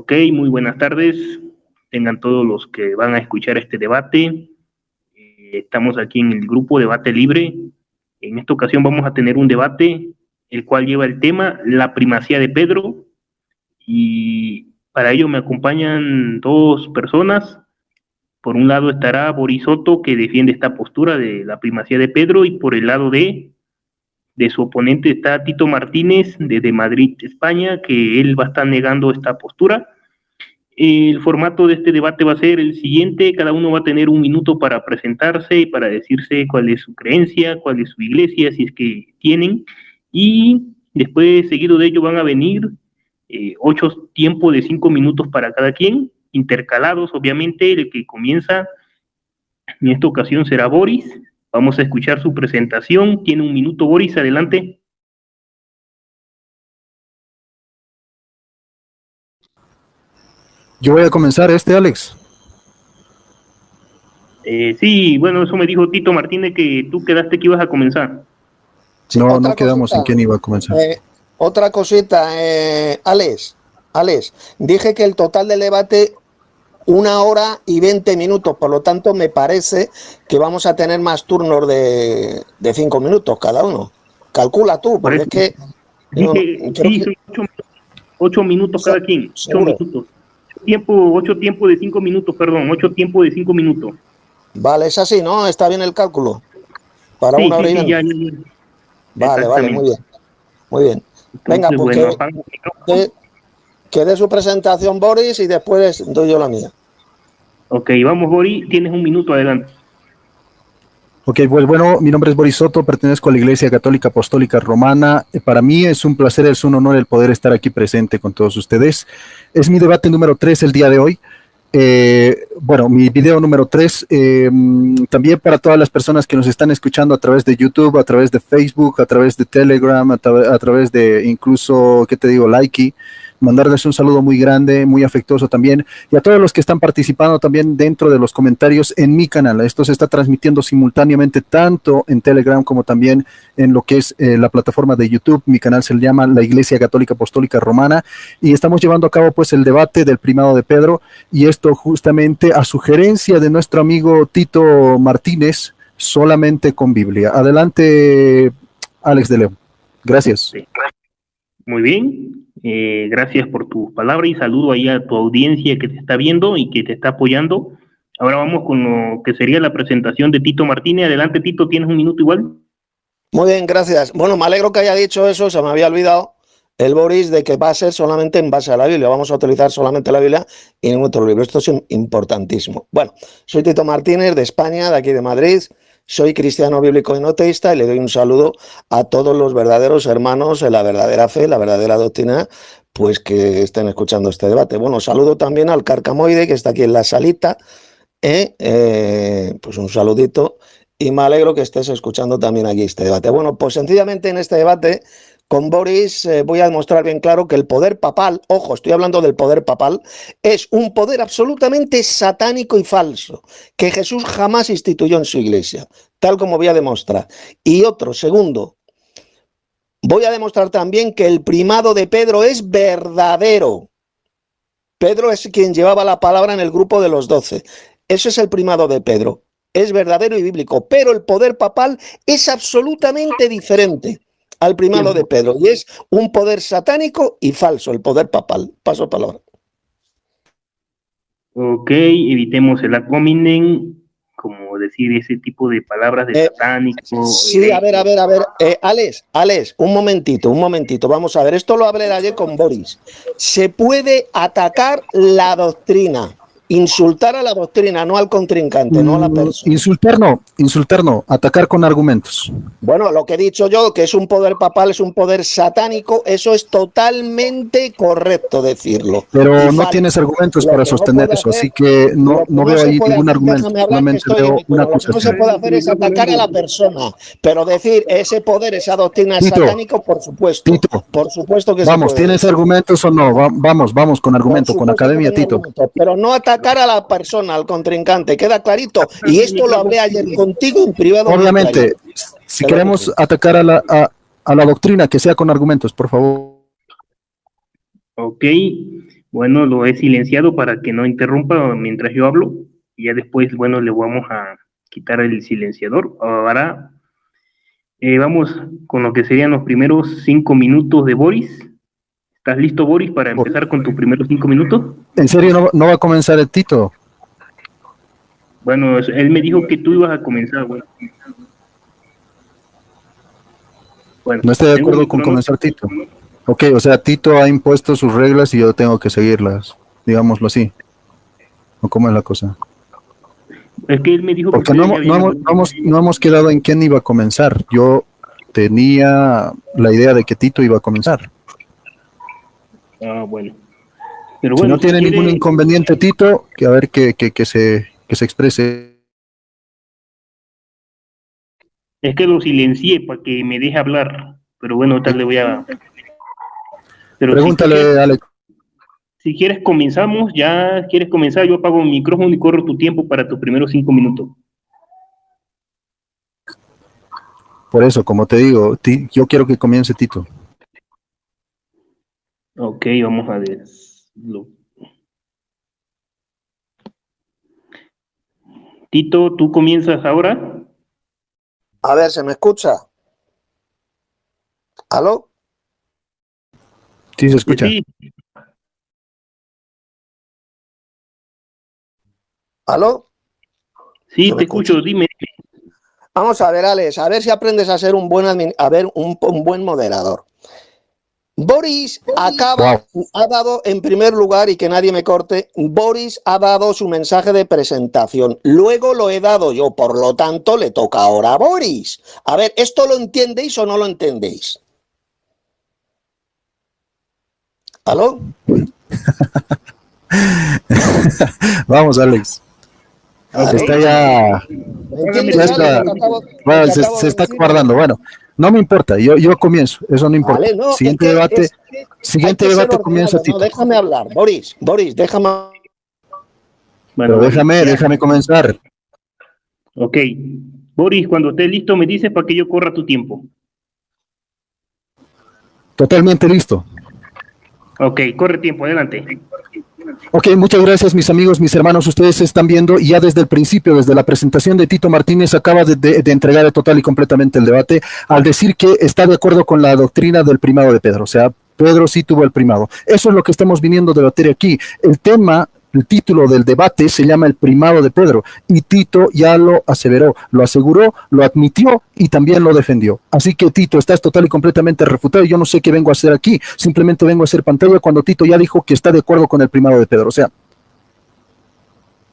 Ok, muy buenas tardes. Tengan todos los que van a escuchar este debate. Estamos aquí en el grupo Debate Libre. En esta ocasión vamos a tener un debate, el cual lleva el tema la primacía de Pedro. Y para ello me acompañan dos personas. Por un lado estará Boris Soto, que defiende esta postura de la primacía de Pedro, y por el lado de su oponente está Tito Martínez, desde Madrid, España, que él va a estar negando esta postura. El formato de este debate va a ser el siguiente: cada uno va a tener un minuto para presentarse y para decirse cuál es su creencia, cuál es su iglesia, si es que tienen, y después, seguido de ello, van a venir 8 tiempos de 5 minutos para cada quien, intercalados, obviamente. El que comienza en esta ocasión será Boris. Vamos a escuchar su presentación. Tiene un minuto, Boris, adelante. Yo voy a comenzar, Alex. Sí, bueno, eso me dijo Tito Martínez, que tú quedaste que ibas a comenzar. Sí, no quedamos en quién iba a comenzar. Otra cosita, Alex, dije que el total del debate 1 hora y 20 minutos, por lo tanto me parece que vamos a tener más turnos de 5 minutos cada uno. Calcula tú, porque es que... Sí, son 8 minutos cada quien, 8 minutos. 8 tiempos de 5 minutos, perdón, 8 tiempos de 5 minutos. Vale, es así, ¿no? Está bien el cálculo. Para sí, 1 hora y 20. Ya. Vale, muy bien. Muy bien. Venga, pues bueno, que dé su presentación Boris y después doy yo la mía. Ok, vamos, Boris, tienes un minuto, adelante. Ok, pues bueno, mi nombre es Boris Soto, pertenezco a la Iglesia Católica Apostólica Romana. Para mí es un placer, es un honor el poder estar aquí presente con todos ustedes. Es mi debate número 3 el día de hoy. Bueno, mi video número 3, también para todas las personas que nos están escuchando a través de YouTube, a través de Facebook, a través de Telegram, a través de incluso, ¿qué te digo?, Likey. Mandarles un saludo muy grande, muy afectuoso también, y a todos los que están participando también dentro de los comentarios en mi canal. Esto se está transmitiendo simultáneamente tanto en Telegram como también en lo que es la plataforma de YouTube. Mi canal se llama La Iglesia Católica Apostólica Romana, y estamos llevando a cabo pues el debate del primado de Pedro, y esto justamente a sugerencia de nuestro amigo Tito Martínez, solamente con Biblia. Adelante, Alex de León. Gracias. Muy bien. Gracias por tus palabras y saludo ahí a tu audiencia que te está viendo y que te está apoyando. Ahora vamos con lo que sería la presentación de Tito Martínez. Adelante, Tito, ¿tienes un minuto igual? Muy bien, gracias. Bueno, me alegro que haya dicho eso, se me había olvidado el Boris de que va a ser solamente en base a la Biblia. Vamos a utilizar solamente la Biblia y ningún otro libro. Esto es importantísimo. Bueno, soy Tito Martínez de España, de aquí de Madrid. Soy cristiano bíblico y no teísta, y le doy un saludo a todos los verdaderos hermanos en la verdadera fe, la verdadera doctrina, pues que estén escuchando este debate. Bueno, saludo también al Carcamoide, que está aquí en la salita, pues un saludito, y me alegro que estés escuchando también aquí este debate. Bueno, pues sencillamente en este debate con Boris voy a demostrar bien claro que el poder papal, ojo, estoy hablando del poder papal, es un poder absolutamente satánico y falso, que Jesús jamás instituyó en su iglesia, tal como voy a demostrar. Y otro, segundo, voy a demostrar también que el primado de Pedro es verdadero. Pedro es quien llevaba la palabra en el grupo de los 12. Eso es el primado de Pedro. Es verdadero y bíblico, pero el poder papal es absolutamente diferente al primado de Pedro, y es un poder satánico y falso, el poder papal. Paso palabra. Ok, evitemos el ad hominem, como decir ese tipo de palabras de satánico. Sí, a ver, Alex, un momentito, vamos a ver, esto lo hablé ayer con Boris. Se puede atacar la doctrina, insultar a la doctrina, no al contrincante, no a la persona. Insultar no, atacar con argumentos. Bueno, lo que he dicho yo, que es un poder papal, es un poder satánico, eso es totalmente correcto decirlo. Pero no tienes argumentos para sostener eso, así que no veo ahí ningún argumento, solamente veo una acusación. Lo que no se puede hacer es atacar a la persona, pero decir ese poder, esa doctrina es satánico, por supuesto. Tito, por supuesto que vamos, se puede. ¿tienes argumentos o no? Vamos con argumento, con academia, Tito. Pero no atacar a la persona, al contrincante, queda clarito. Y esto lo hablé ayer contigo en privado. Obviamente, si queremos atacar a la doctrina, que sea con argumentos, por favor. Ok, Bueno, lo he silenciado para que no interrumpa mientras yo hablo. Y ya después, bueno, le vamos a quitar el silenciador. Ahora vamos con lo que serían los primeros 5 minutos de Boris. ¿Estás listo, Boris, para empezar con tus primeros 5 minutos? ¿En serio no va a comenzar el Tito? Bueno, él me dijo que tú ibas a comenzar, güey. Bueno, no estoy de acuerdo con comenzar Tito. Ok, o sea, Tito ha impuesto sus reglas y yo tengo que seguirlas, digámoslo así. ¿O cómo es la cosa? Es que él me dijo... Porque no hemos quedado en quién iba a comenzar. Yo tenía la idea de que Tito iba a comenzar. Ah, bueno. Pero si bueno, no tiene ningún inconveniente, Tito, que a ver que se exprese. Es que lo silencié para que me deje hablar. Pero bueno, tal le voy a... Pero pregúntale, Alex. Si quieres comenzamos, ya quieres comenzar, yo apago mi micrófono y corro tu tiempo para tus primeros 5 minutos. Por eso, como te digo, yo quiero que comience Tito. Ok, vamos a ver. Tito, ¿tú comienzas ahora? A ver, ¿se me escucha? ¿Aló? Sí, se escucha. Sí. ¿Aló? Sí, te escucho, dime. Vamos a ver, Alex, a ver si aprendes a ser un buen moderador. Boris ha dado, en primer lugar, y que nadie me corte, Boris ha dado su mensaje de presentación. Luego lo he dado yo, por lo tanto, le toca ahora a Boris. A ver, ¿esto lo entendéis o no lo entendéis? ¿Aló? Vamos, Alex. Está ya... se está guardando. Bueno, no me importa, yo comienzo, eso no importa. Vale, no, siguiente debate comienza Tito. No, déjame hablar, Boris, déjame. Bueno, déjame comenzar. Ok, Boris, cuando estés listo me dices para que yo corra tu tiempo. Totalmente listo. Ok, corre tiempo, adelante. Ok, muchas gracias mis amigos, mis hermanos, ustedes están viendo y ya desde el principio, desde la presentación de Tito Martínez, acaba de entregar total y completamente el debate al decir que está de acuerdo con la doctrina del primado de Pedro, o sea, Pedro sí tuvo el primado. Eso es lo que estamos viniendo a debatir aquí. El título del debate se llama El primado de Pedro y Tito ya lo aseveró, lo aseguró, lo admitió y también lo defendió. Así que Tito, estás total y completamente refutado. Yo no sé qué vengo a hacer aquí, simplemente vengo a hacer pantalla cuando Tito ya dijo que está de acuerdo con el primado de Pedro. O sea,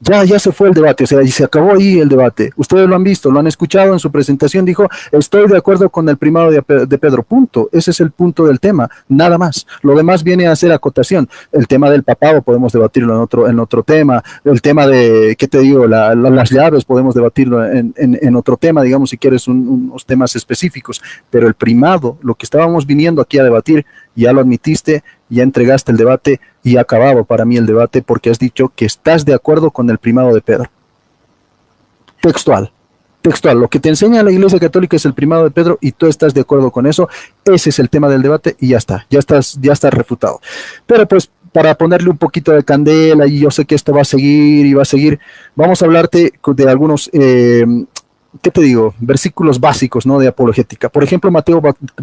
ya se fue el debate, o sea, y se acabó ahí el debate. Ustedes lo han visto, lo han escuchado en su presentación, dijo, estoy de acuerdo con el primado de Pedro, punto. Ese es el punto del tema, nada más. Lo demás viene a ser acotación. El tema del papado podemos debatirlo en otro tema. El tema de, ¿qué te digo? Las llaves podemos debatirlo en otro tema, digamos, si quieres unos temas específicos. Pero el primado, lo que estábamos viniendo aquí a debatir, ya lo admitiste, ya entregaste el debate y acababa para mí el debate porque has dicho que estás de acuerdo con el primado de Pedro. Textual, lo que te enseña la Iglesia Católica es el primado de Pedro y tú estás de acuerdo con eso. Ese es el tema del debate y ya estás refutado. Pero pues para ponerle un poquito de candela, y yo sé que esto va a seguir y va a seguir, vamos a hablarte de algunos ¿qué te digo? Versículos básicos, ¿no? De apologética. Por ejemplo, Mateo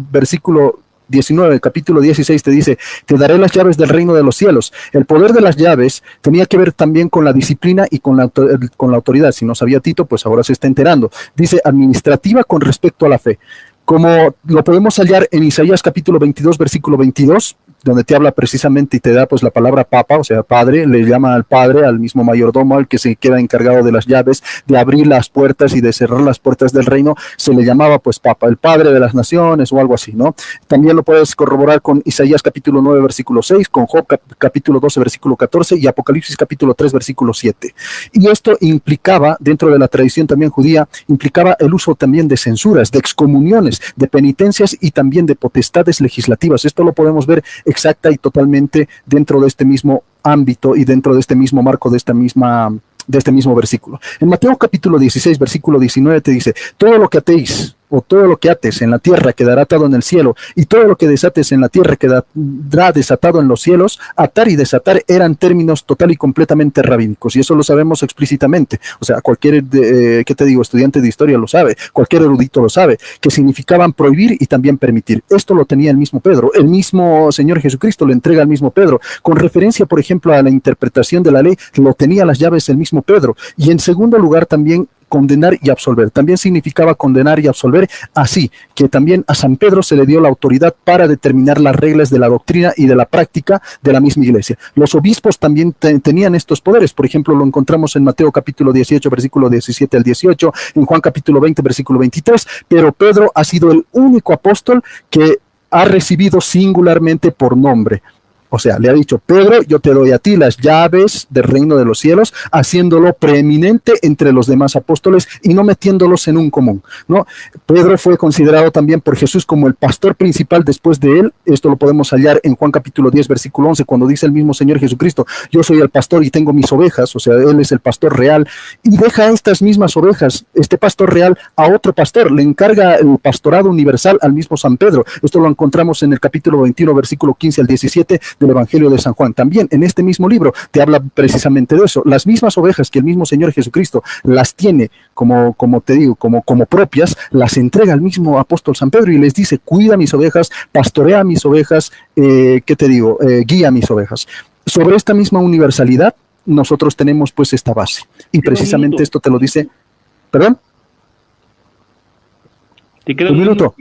versículo 19, capítulo 16 te dice, te daré las llaves del reino de los cielos. El poder de las llaves tenía que ver también con la disciplina y con la autoridad. Si no sabía Tito, pues ahora se está enterando. Dice administrativa con respecto a la fe. Como lo podemos hallar en Isaías capítulo 22, versículo 22, donde te habla precisamente y te da pues la palabra papa, o sea, padre, le llama al padre, al mismo mayordomo, al que se queda encargado de las llaves, de abrir las puertas y de cerrar las puertas del reino, se le llamaba pues papa, el padre de las naciones o algo así, ¿no? También lo puedes corroborar con Isaías capítulo 9, versículo 6, con Job capítulo 12, versículo 14 y Apocalipsis capítulo 3, versículo 7. Y esto implicaba, dentro de la tradición también judía, implicaba el uso también de censuras, de excomuniones, de penitencias y también de potestades legislativas. Esto lo podemos ver exacta y totalmente dentro de este mismo ámbito y dentro de este mismo marco de este mismo versículo. En Mateo capítulo 16, versículo 19 te dice, todo lo que atéis o todo lo que ates en la tierra quedará atado en el cielo, y todo lo que desates en la tierra quedará desatado en los cielos. Atar y desatar eran términos total y completamente rabínicos, y eso lo sabemos explícitamente. O sea, cualquier, ¿qué te digo?, estudiante de historia lo sabe, cualquier erudito lo sabe, que significaban prohibir y también permitir. Esto lo tenía el mismo Pedro, el mismo Señor Jesucristo le entrega al mismo Pedro. Con referencia, por ejemplo, a la interpretación de la ley, lo tenía las llaves el mismo Pedro. Y en segundo lugar, también condenar y absolver. También significaba condenar y absolver, así que también a San Pedro se le dio la autoridad para determinar las reglas de la doctrina y de la práctica de la misma iglesia. Los obispos también tenían estos poderes. Por ejemplo, lo encontramos en Mateo capítulo 18, versículo 17 al 18, en Juan capítulo 20, versículo 23, pero Pedro ha sido el único apóstol que ha recibido singularmente por nombre. O sea, le ha dicho: Pedro, yo te doy a ti las llaves del reino de los cielos, haciéndolo preeminente entre los demás apóstoles y no metiéndolos en un común, ¿no? Pedro fue considerado también por Jesús como el pastor principal después de él. Esto lo podemos hallar en Juan capítulo 10, versículo 11, cuando dice el mismo Señor Jesucristo: yo soy el pastor y tengo mis ovejas. O sea, él es el pastor real, y deja estas mismas ovejas, este pastor real, a otro pastor. Le encarga el pastorado universal al mismo San Pedro. Esto lo encontramos en el capítulo 21, versículo 15 al 17 del Evangelio de San Juan. También en este mismo libro te habla precisamente de eso. Las mismas ovejas que el mismo Señor Jesucristo las tiene como te digo, como propias, las entrega al mismo apóstol San Pedro y les dice: cuida mis ovejas, pastorea mis ovejas, ¿qué te digo? Guía mis ovejas. Sobre esta misma universalidad nosotros tenemos pues esta base, y precisamente esto te lo dice. ¿Perdón? ¿Te queda un minuto?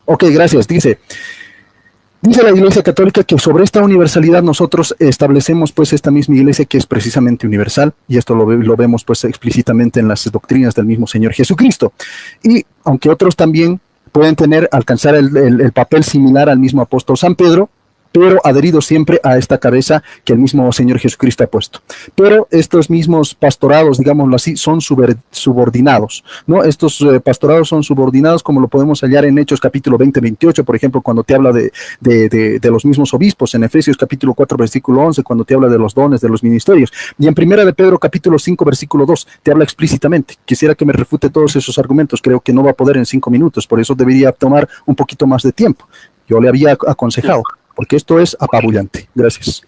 Ok, gracias. Dice la Iglesia Católica que sobre esta universalidad nosotros establecemos pues esta misma iglesia que es precisamente universal, y esto lo vemos pues explícitamente en las doctrinas del mismo Señor Jesucristo. Y aunque otros también pueden alcanzar el papel similar al mismo apóstol San Pedro, pero adherido siempre a esta cabeza que el mismo Señor Jesucristo ha puesto. Pero estos mismos pastorados, digámoslo así, son subordinados, ¿no? Estos pastorados son subordinados, como lo podemos hallar en Hechos capítulo 20, 28, por ejemplo, cuando te habla de los mismos obispos, en Efesios capítulo 4, versículo 11, cuando te habla de los dones, de los ministerios, y en Primera de Pedro capítulo 5, versículo 2, te habla explícitamente. Quisiera que me refute todos esos argumentos, creo que no va a poder en 5 minutos, por eso debería tomar un poquito más de tiempo. Yo le había aconsejado, porque esto es apabullante. Gracias.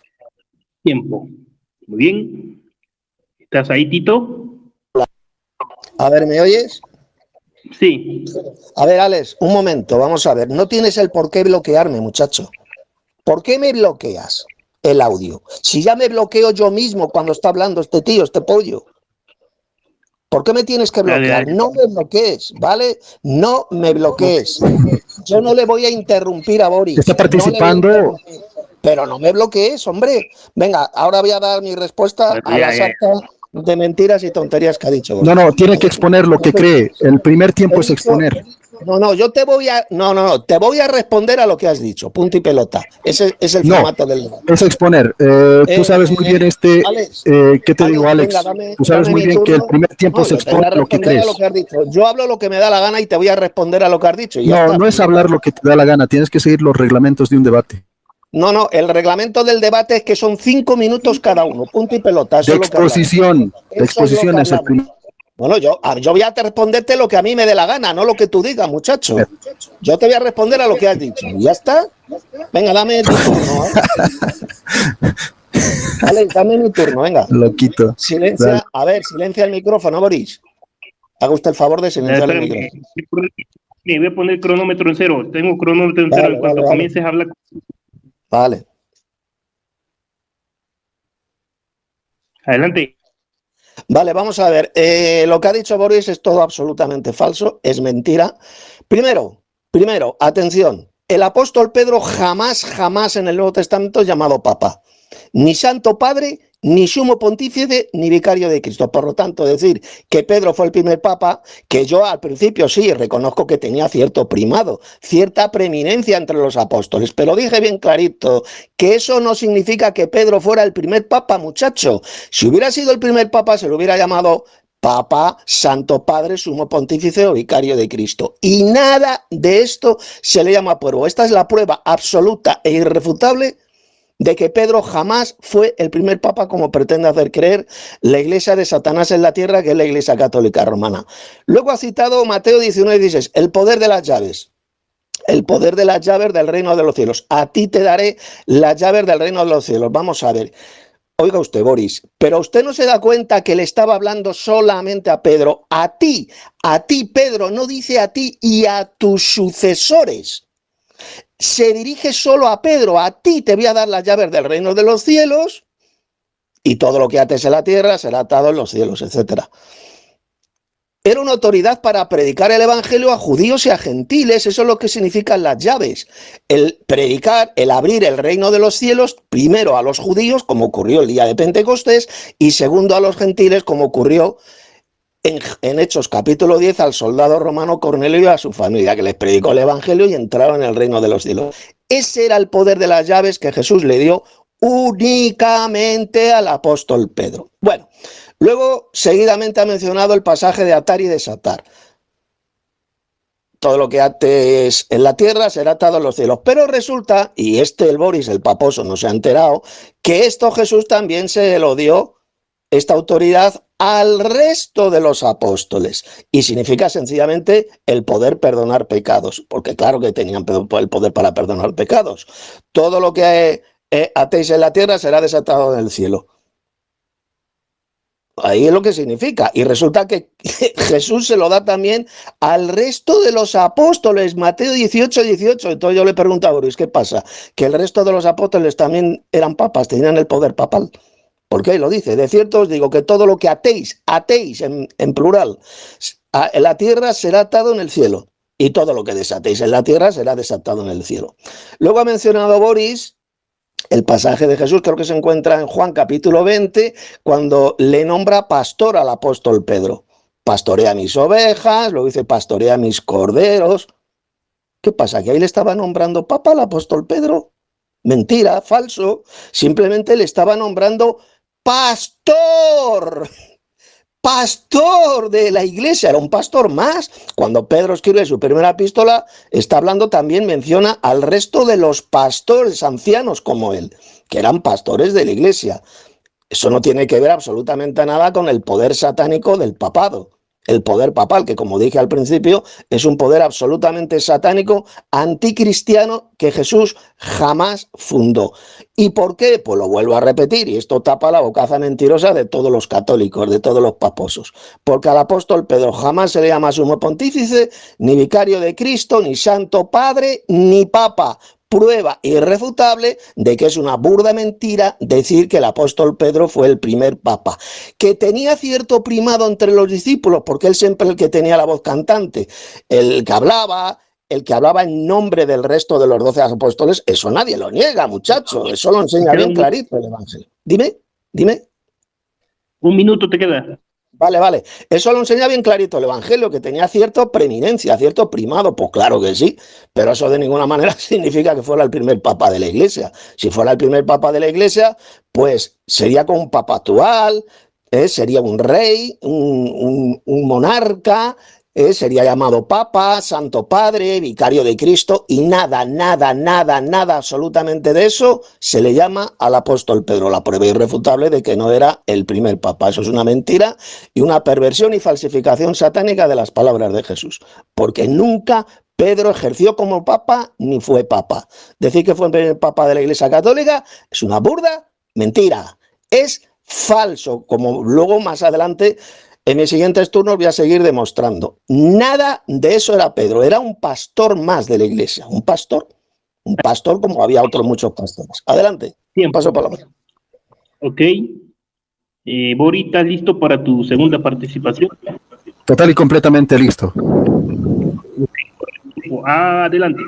Tiempo. Muy bien. ¿Estás ahí, Tito? A ver, ¿me oyes? Sí. A ver, Alex, un momento, vamos a ver. No tienes el por qué bloquearme, muchacho. ¿Por qué me bloqueas el audio? Si ya me bloqueo yo mismo cuando está hablando este tío, este pollo. ¿Por qué me tienes que bloquear? Dale. No me bloquees, ¿vale? No me bloquees. Yo no le voy a interrumpir a Boris. Está participando. Pero no me bloquees, hombre. Venga, ahora voy a dar mi respuesta a la sarta de mentiras y tonterías que ha dicho Boris. No, tiene que exponer lo que cree. El primer tiempo es exponer. Te voy a responder a lo que has dicho, punto y pelota. Ese es el formato del debate. Es exponer. Tú sabes muy bien Alex, ¿qué te digo, Alex? Venga, tú sabes muy bien que el primer tiempo es exponer lo que crees. Yo hablo lo que me da la gana y te voy a responder a lo que has dicho. No es hablar lo que te da la gana, tienes que seguir los reglamentos de un debate. No, el reglamento del debate es que son 5 minutos cada uno, punto y pelota. De exposición. La exposición es el primer. Bueno, yo voy a responderte lo que a mí me dé la gana, no lo que tú digas, muchacho. Yo te voy a responder a lo que has dicho. ¿Ya está? Venga, dame tu turno. Vale, dame mi turno, venga. Loquito. Silencia, dale. A ver, silencia el micrófono, Boris. Haga usted el favor de silenciar el micrófono. Me voy a poner el cronómetro en cero. Tengo cronómetro en cero. Cuando comiences a hablar. Vale. Adelante. Vale, vamos a ver. Lo que ha dicho Boris es todo absolutamente falso, es mentira. Primero, atención. El apóstol Pedro jamás en el Nuevo Testamento es llamado Papa. Ni Santo Padre, ni Sumo Pontífice, ni Vicario de Cristo. Por lo tanto, decir que Pedro fue el primer Papa, que yo al principio sí reconozco que tenía cierto primado, cierta preeminencia entre los apóstoles, pero dije bien clarito que eso no significa que Pedro fuera el primer Papa, muchacho. Si hubiera sido el primer Papa, se lo hubiera llamado Papa, Santo Padre, Sumo Pontífice o Vicario de Cristo. Y nada de esto se le llama prueba. Esta es la prueba absoluta e irrefutable de que Pedro jamás fue el primer papa, como pretende hacer creer la iglesia de Satanás en la tierra, que es la Iglesia Católica Romana. Luego ha citado Mateo 19:16, el poder de las llaves. El poder de las llaves del reino de los cielos. A ti te daré las llaves del reino de los cielos. Vamos a ver. Oiga usted, Boris, pero usted no se da cuenta que le estaba hablando solamente a Pedro. A ti, Pedro, no dice a ti y a tus sucesores. Se dirige solo a Pedro. A ti te voy a dar las llaves del reino de los cielos y todo lo que ates en la tierra será atado en los cielos, etcétera. Era una autoridad para predicar el evangelio a judíos y a gentiles. Eso es lo que significan las llaves. El predicar, el abrir el reino de los cielos, primero a los judíos, como ocurrió el día de Pentecostés, y segundo a los gentiles, como ocurrió en Hechos capítulo 10 al soldado romano Cornelio y a su familia, que les predicó el evangelio y entraron en el reino de los cielos. Ese era el poder de las llaves que Jesús le dio únicamente al apóstol Pedro. Bueno, luego seguidamente ha mencionado el pasaje de atar y desatar. Todo lo que ates en la tierra será atado en los cielos. Pero resulta, y el Boris, el paposo, no se ha enterado, que esto Jesús también se lo dio, esta autoridad, al resto de los apóstoles. Y significa sencillamente el poder perdonar pecados, porque claro que tenían el poder para perdonar pecados. Todo lo que atéis en la tierra será desatado en el cielo. Ahí es lo que significa. Y resulta que Jesús se lo da también al resto de los apóstoles. Mateo 18:18. Entonces yo le pregunto a Boris, ¿qué pasa? Que el resto de los apóstoles también eran papas, tenían el poder papal. ¿Por qué? Lo dice. De cierto os digo que todo lo que atéis en plural, en la tierra será atado en el cielo. Y todo lo que desatéis en la tierra será desatado en el cielo. Luego ha mencionado Boris el pasaje de Jesús, creo que se encuentra en Juan capítulo 20, cuando le nombra pastor al apóstol Pedro. Pastorea mis ovejas, luego dice pastorea mis corderos. ¿Qué pasa? ¿Que ahí le estaba nombrando papa al apóstol Pedro? Mentira, falso. Simplemente le estaba nombrando pastor. Pastor de la iglesia, era un pastor más. Cuando Pedro escribe su primera epístola, está hablando también, menciona al resto de los pastores ancianos como él, que eran pastores de la iglesia. Eso no tiene que ver absolutamente nada con el poder satánico del papado. El poder papal, que como dije al principio, es un poder absolutamente satánico, anticristiano, que Jesús jamás fundó. ¿Y por qué? Pues lo vuelvo a repetir, y esto tapa la bocaza mentirosa de todos los católicos, de todos los paposos. Porque al apóstol Pedro jamás se le llama sumo pontífice, ni vicario de Cristo, ni santo padre, ni papa. Prueba irrefutable de que es una burda mentira decir que el apóstol Pedro fue el primer papa, que tenía cierto primado entre los discípulos, porque él siempre el que tenía la voz cantante, el que hablaba en nombre del resto de los 12 apóstoles. Eso nadie lo niega, muchacho, eso lo enseña bien clarito el Evangelio. Dime. Un minuto te queda. Vale. Eso lo enseña bien clarito el Evangelio, que tenía cierta preeminencia, cierto primado. Pues claro que sí, pero eso de ninguna manera significa que fuera el primer papa de la iglesia. Si fuera el primer papa de la iglesia, pues sería como un papa actual, sería un rey, un monarca, sería llamado papa, santo padre, vicario de Cristo, y nada, absolutamente de eso se le llama al apóstol Pedro. La prueba irrefutable de que no era el primer papa. Eso es una mentira y una perversión y falsificación satánica de las palabras de Jesús, porque nunca Pedro ejerció como papa ni fue papa. Decir que fue el primer papa de la Iglesia Católica es una burda mentira, es falso, como luego más adelante en mis siguientes turnos voy a seguir demostrando. Nada de eso era Pedro, era un pastor más de la iglesia, un pastor como había otros muchos pastores. Adelante, paso palabra. Ok. Boris, ¿estás listo para tu segunda participación? Total y completamente listo. Adelante.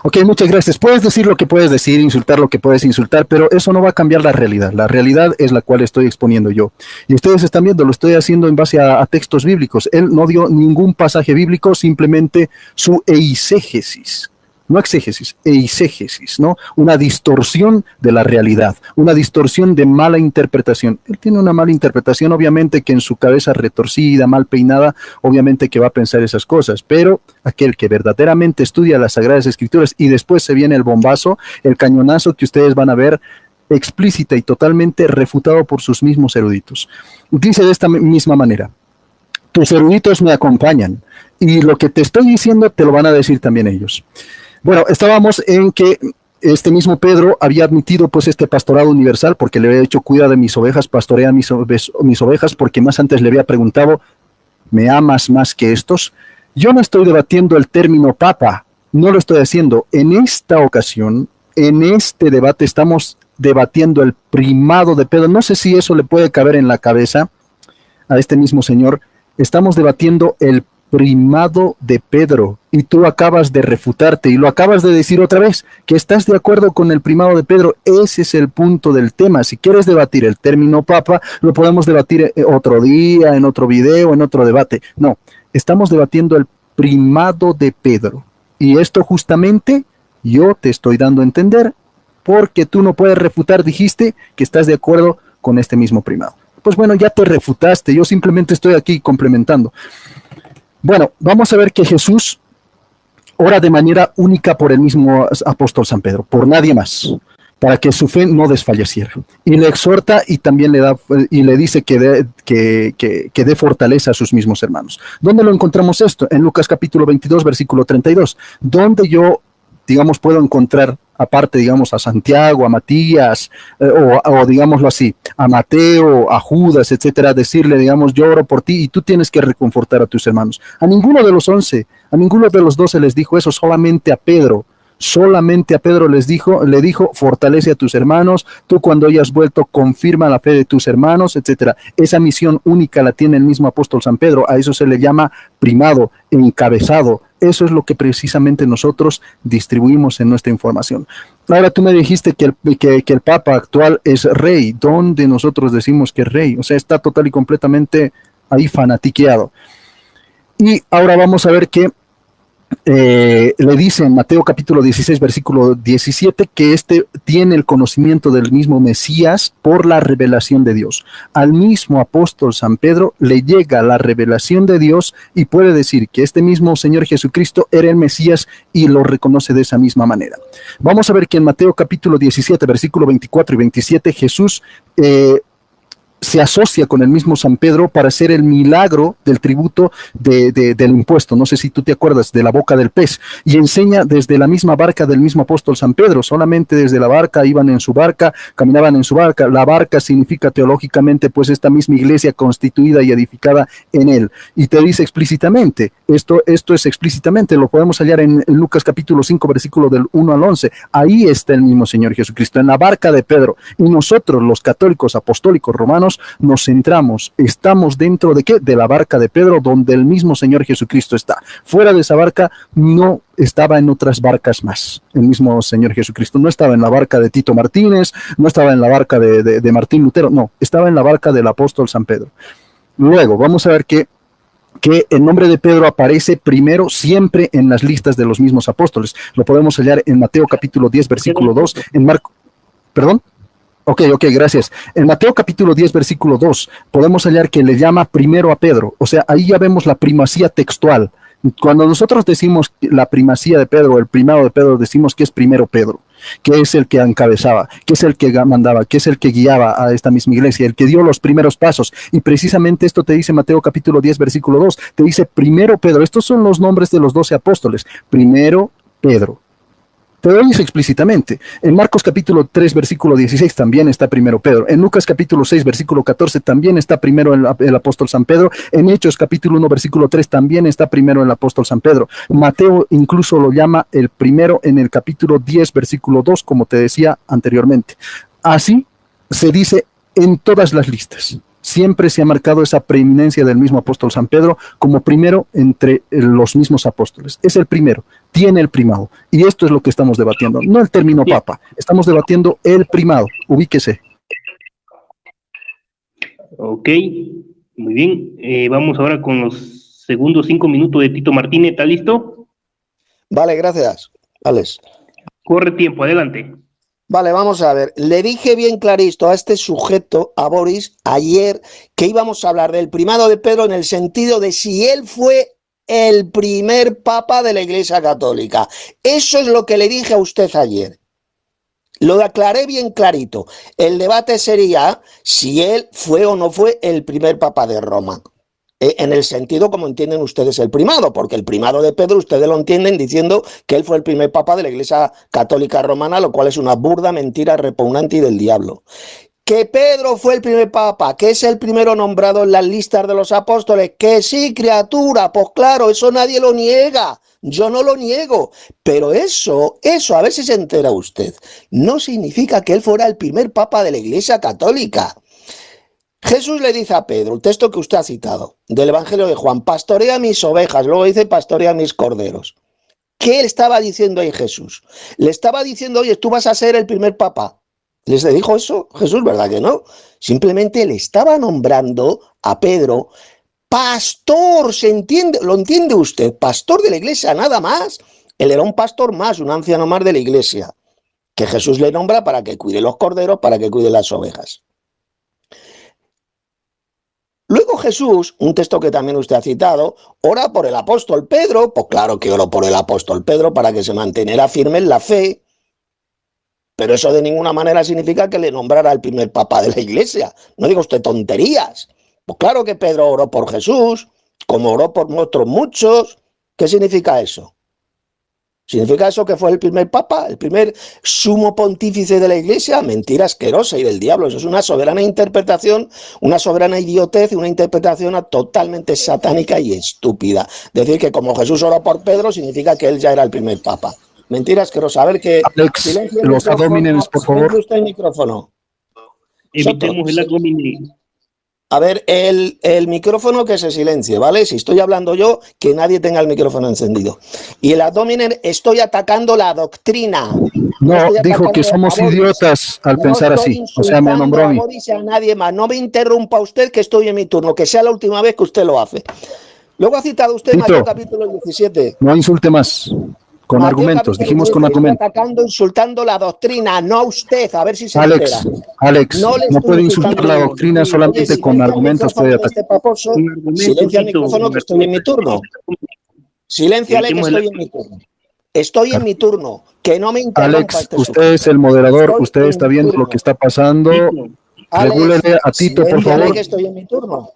Ok, muchas gracias. Puedes decir lo que puedes decir, insultar lo que puedes insultar, pero eso no va a cambiar la realidad. La realidad es la cual estoy exponiendo yo. Y ustedes están viendo, lo estoy haciendo en base a textos bíblicos. Él no dio ningún pasaje bíblico, simplemente su eisegesis. no exégesis, eisegesis, ¿no? Una distorsión de la realidad, una distorsión de mala interpretación. Él tiene una mala interpretación, obviamente que en su cabeza retorcida, mal peinada, obviamente que va a pensar esas cosas, pero aquel que verdaderamente estudia las Sagradas Escrituras y después se viene el bombazo, el cañonazo que ustedes van a ver explícita y totalmente refutado por sus mismos eruditos. Dice de esta misma manera: tus eruditos me acompañan y lo que te estoy diciendo te lo van a decir también ellos. Bueno, estábamos en que este mismo Pedro había admitido pues este pastorado universal porque le había dicho: cuida de mis ovejas, pastorea mis ovejas, porque más antes le había preguntado: ¿me amas más que estos? Yo no estoy debatiendo el término papa, no lo estoy haciendo. En esta ocasión, en este debate, estamos debatiendo el primado de Pedro. No sé si eso le puede caber en la cabeza a este mismo señor. Estamos debatiendo el primado de Pedro y tú acabas de refutarte y lo acabas de decir otra vez, que estás de acuerdo con el primado de Pedro. Ese es el punto del tema. Si quieres debatir el término papa, lo podemos debatir otro día, en otro video, en otro debate. No, estamos debatiendo el primado de Pedro y esto justamente yo te estoy dando a entender porque tú no puedes refutar, dijiste que estás de acuerdo con este mismo primado. Pues bueno, ya te refutaste, yo simplemente estoy aquí complementando. Bueno, vamos a ver que Jesús ora de manera única por el mismo apóstol San Pedro, por nadie más, para que su fe no desfalleciera. Y le exhorta y también le da y le dice que dé fortaleza a sus mismos hermanos. ¿Dónde lo encontramos esto? En Lucas capítulo 22, versículo 32, donde yo, digamos, puedo encontrar, aparte, digamos, a Santiago, a Matías, o digámoslo así, a Mateo, a Judas, etcétera, decirle, digamos, yo oro por ti y tú tienes que reconfortar a tus hermanos. A ninguno de los 11, a ninguno de los 12 les dijo eso, solamente a Pedro. Solamente a Pedro le dijo, fortalece a tus hermanos, tú cuando hayas vuelto confirma la fe de tus hermanos, etcétera. Esa misión única la tiene el mismo apóstol San Pedro, a eso se le llama primado, encabezado. Eso es lo que precisamente nosotros distribuimos en nuestra información. Ahora tú me dijiste que el Papa actual es rey. ¿Dónde nosotros decimos que es rey? O sea, está total y completamente ahí fanatiqueado. Y ahora vamos a ver que le dice en Mateo capítulo 16, versículo 17, que este tiene el conocimiento del mismo Mesías por la revelación de Dios. Al mismo apóstol San Pedro le llega la revelación de Dios y puede decir que este mismo Señor Jesucristo era el Mesías y lo reconoce de esa misma manera. Vamos a ver que en Mateo capítulo 17, versículo 24 y 27, Jesús se asocia con el mismo San Pedro para hacer el milagro del tributo del impuesto. No sé si tú te acuerdas, de la boca del pez, y enseña desde la misma barca del mismo apóstol San Pedro. Solamente desde la barca, iban en su barca, caminaban en su barca. La barca significa teológicamente pues esta misma iglesia constituida y edificada en él, y te dice explícitamente, esto es explícitamente, lo podemos hallar en Lucas capítulo 5, versículo del 1 al 11, ahí está el mismo Señor Jesucristo, en la barca de Pedro, y nosotros los católicos apostólicos romanos nos centramos, estamos dentro de ¿qué? De la barca de Pedro, donde el mismo Señor Jesucristo está. Fuera de esa barca no estaba en otras barcas más. El mismo Señor Jesucristo no estaba en la barca de Tito Martínez, no estaba en la barca de Martín Lutero, no, estaba en la barca del apóstol San Pedro. Luego vamos a ver que el nombre de Pedro aparece primero siempre en las listas de los mismos apóstoles. Lo podemos hallar en Mateo capítulo 10, versículo 2, en Marco, ¿perdón? Ok, gracias. En Mateo capítulo 10, versículo 2, podemos hallar que le llama primero a Pedro. O sea, ahí ya vemos la primacía textual. Cuando nosotros decimos la primacía de Pedro, el primado de Pedro, decimos que es primero Pedro, que es el que encabezaba, que es el que mandaba, que es el que guiaba a esta misma iglesia, el que dio los primeros pasos. Y precisamente esto te dice Mateo capítulo 10, versículo 2, te dice primero Pedro. Estos son los nombres de los 12 apóstoles. Primero Pedro. Te lo dice explícitamente. En Marcos capítulo 3, versículo 16 también está primero Pedro. En Lucas capítulo 6, versículo 14 también está primero el apóstol San Pedro. En Hechos capítulo 1, versículo 3 también está primero el apóstol San Pedro. Mateo incluso lo llama el primero en el capítulo 10, versículo 2, como te decía anteriormente. Así se dice en todas las listas. Siempre se ha marcado esa preeminencia del mismo apóstol San Pedro como primero entre los mismos apóstoles. Es el primero, tiene el primado. Y esto es lo que estamos debatiendo, no el término papa. Estamos debatiendo el primado. Ubíquese. Ok, muy bien. Vamos ahora con los segundos 5 minutos de Tito Martínez. ¿Está listo? Vale, gracias. Alex. Corre tiempo, adelante. Vale, vamos a ver. Le dije bien clarito a este sujeto, a Boris, ayer, que íbamos a hablar del primado de Pedro en el sentido de si él fue el primer papa de la Iglesia Católica. Eso es lo que le dije a usted ayer. Lo aclaré bien clarito. El debate sería si él fue o no fue el primer papa de Roma. En el sentido como entienden ustedes el primado, porque el primado de Pedro ustedes lo entienden diciendo que él fue el primer papa de la Iglesia Católica Romana, lo cual es una burda mentira repugnante y del diablo. Que Pedro fue el primer papa, que es el primero nombrado en las listas de los apóstoles, que sí, criatura, pues claro, eso nadie lo niega, yo no lo niego, pero eso, a ver si se entera usted, no significa que él fuera el primer papa de la Iglesia Católica. Jesús le dice a Pedro, el texto que usted ha citado, del Evangelio de Juan, pastorea mis ovejas, luego dice pastorea mis corderos. ¿Qué le estaba diciendo ahí Jesús? Le estaba diciendo, oye, tú vas a ser el primer papa. ¿Les dijo eso Jesús? ¿Verdad que no? Simplemente le estaba nombrando a Pedro pastor, ¿se entiende? ¿Lo entiende usted? Pastor de la iglesia, nada más. Él era un pastor más, un anciano más de la iglesia, que Jesús le nombra para que cuide los corderos, para que cuide las ovejas. Luego Jesús, un texto que también usted ha citado, ora por el apóstol Pedro. Pues claro que oró por el apóstol Pedro para que se manteniera firme en la fe, pero eso de ninguna manera significa que le nombrara el primer papa de la iglesia. No diga usted tonterías. Pues claro que Pedro oró por Jesús, como oró por otros muchos. ¿Qué significa eso? ¿Significa eso que fue el primer papa, el primer sumo pontífice de la iglesia? Mentira asquerosa y del diablo. Eso es una soberana interpretación, una soberana idiotez y una interpretación totalmente satánica y estúpida. Decir que como Jesús oró por Pedro significa que él ya era el primer papa. Mentira asquerosa. A ver que... Alex, los adómines, por favor. Usted el micrófono. Evitemos el adómine. A ver, el micrófono que se silencie, ¿vale? Si estoy hablando yo, que nadie tenga el micrófono encendido. Y el abdomen, estoy atacando la doctrina. No, dijo que somos idiotas al pensar así. O sea, me nombró a mí. A nadie más. No me interrumpa usted, que estoy en mi turno, que sea la última vez que usted lo hace. Luego ha citado usted Tito, Mateo capítulo 17. No insulte más. Con Mateo argumentos, dijimos con argumentos. Atacando, insultando la doctrina, no a usted, a ver si se Alex, entera. Alex, no puede insultar la doctrina, solamente Oye, con argumentos puede atacar. Este paposo, silencia el micrófono, que estoy en mi turno. Silénciale, que estoy en mi turno. Estoy en mi turno, que no me interrumpa. Alex, usted es el moderador, usted está viendo lo que está pasando. Regúlele a Tito, por favor. Que estoy en mi turno.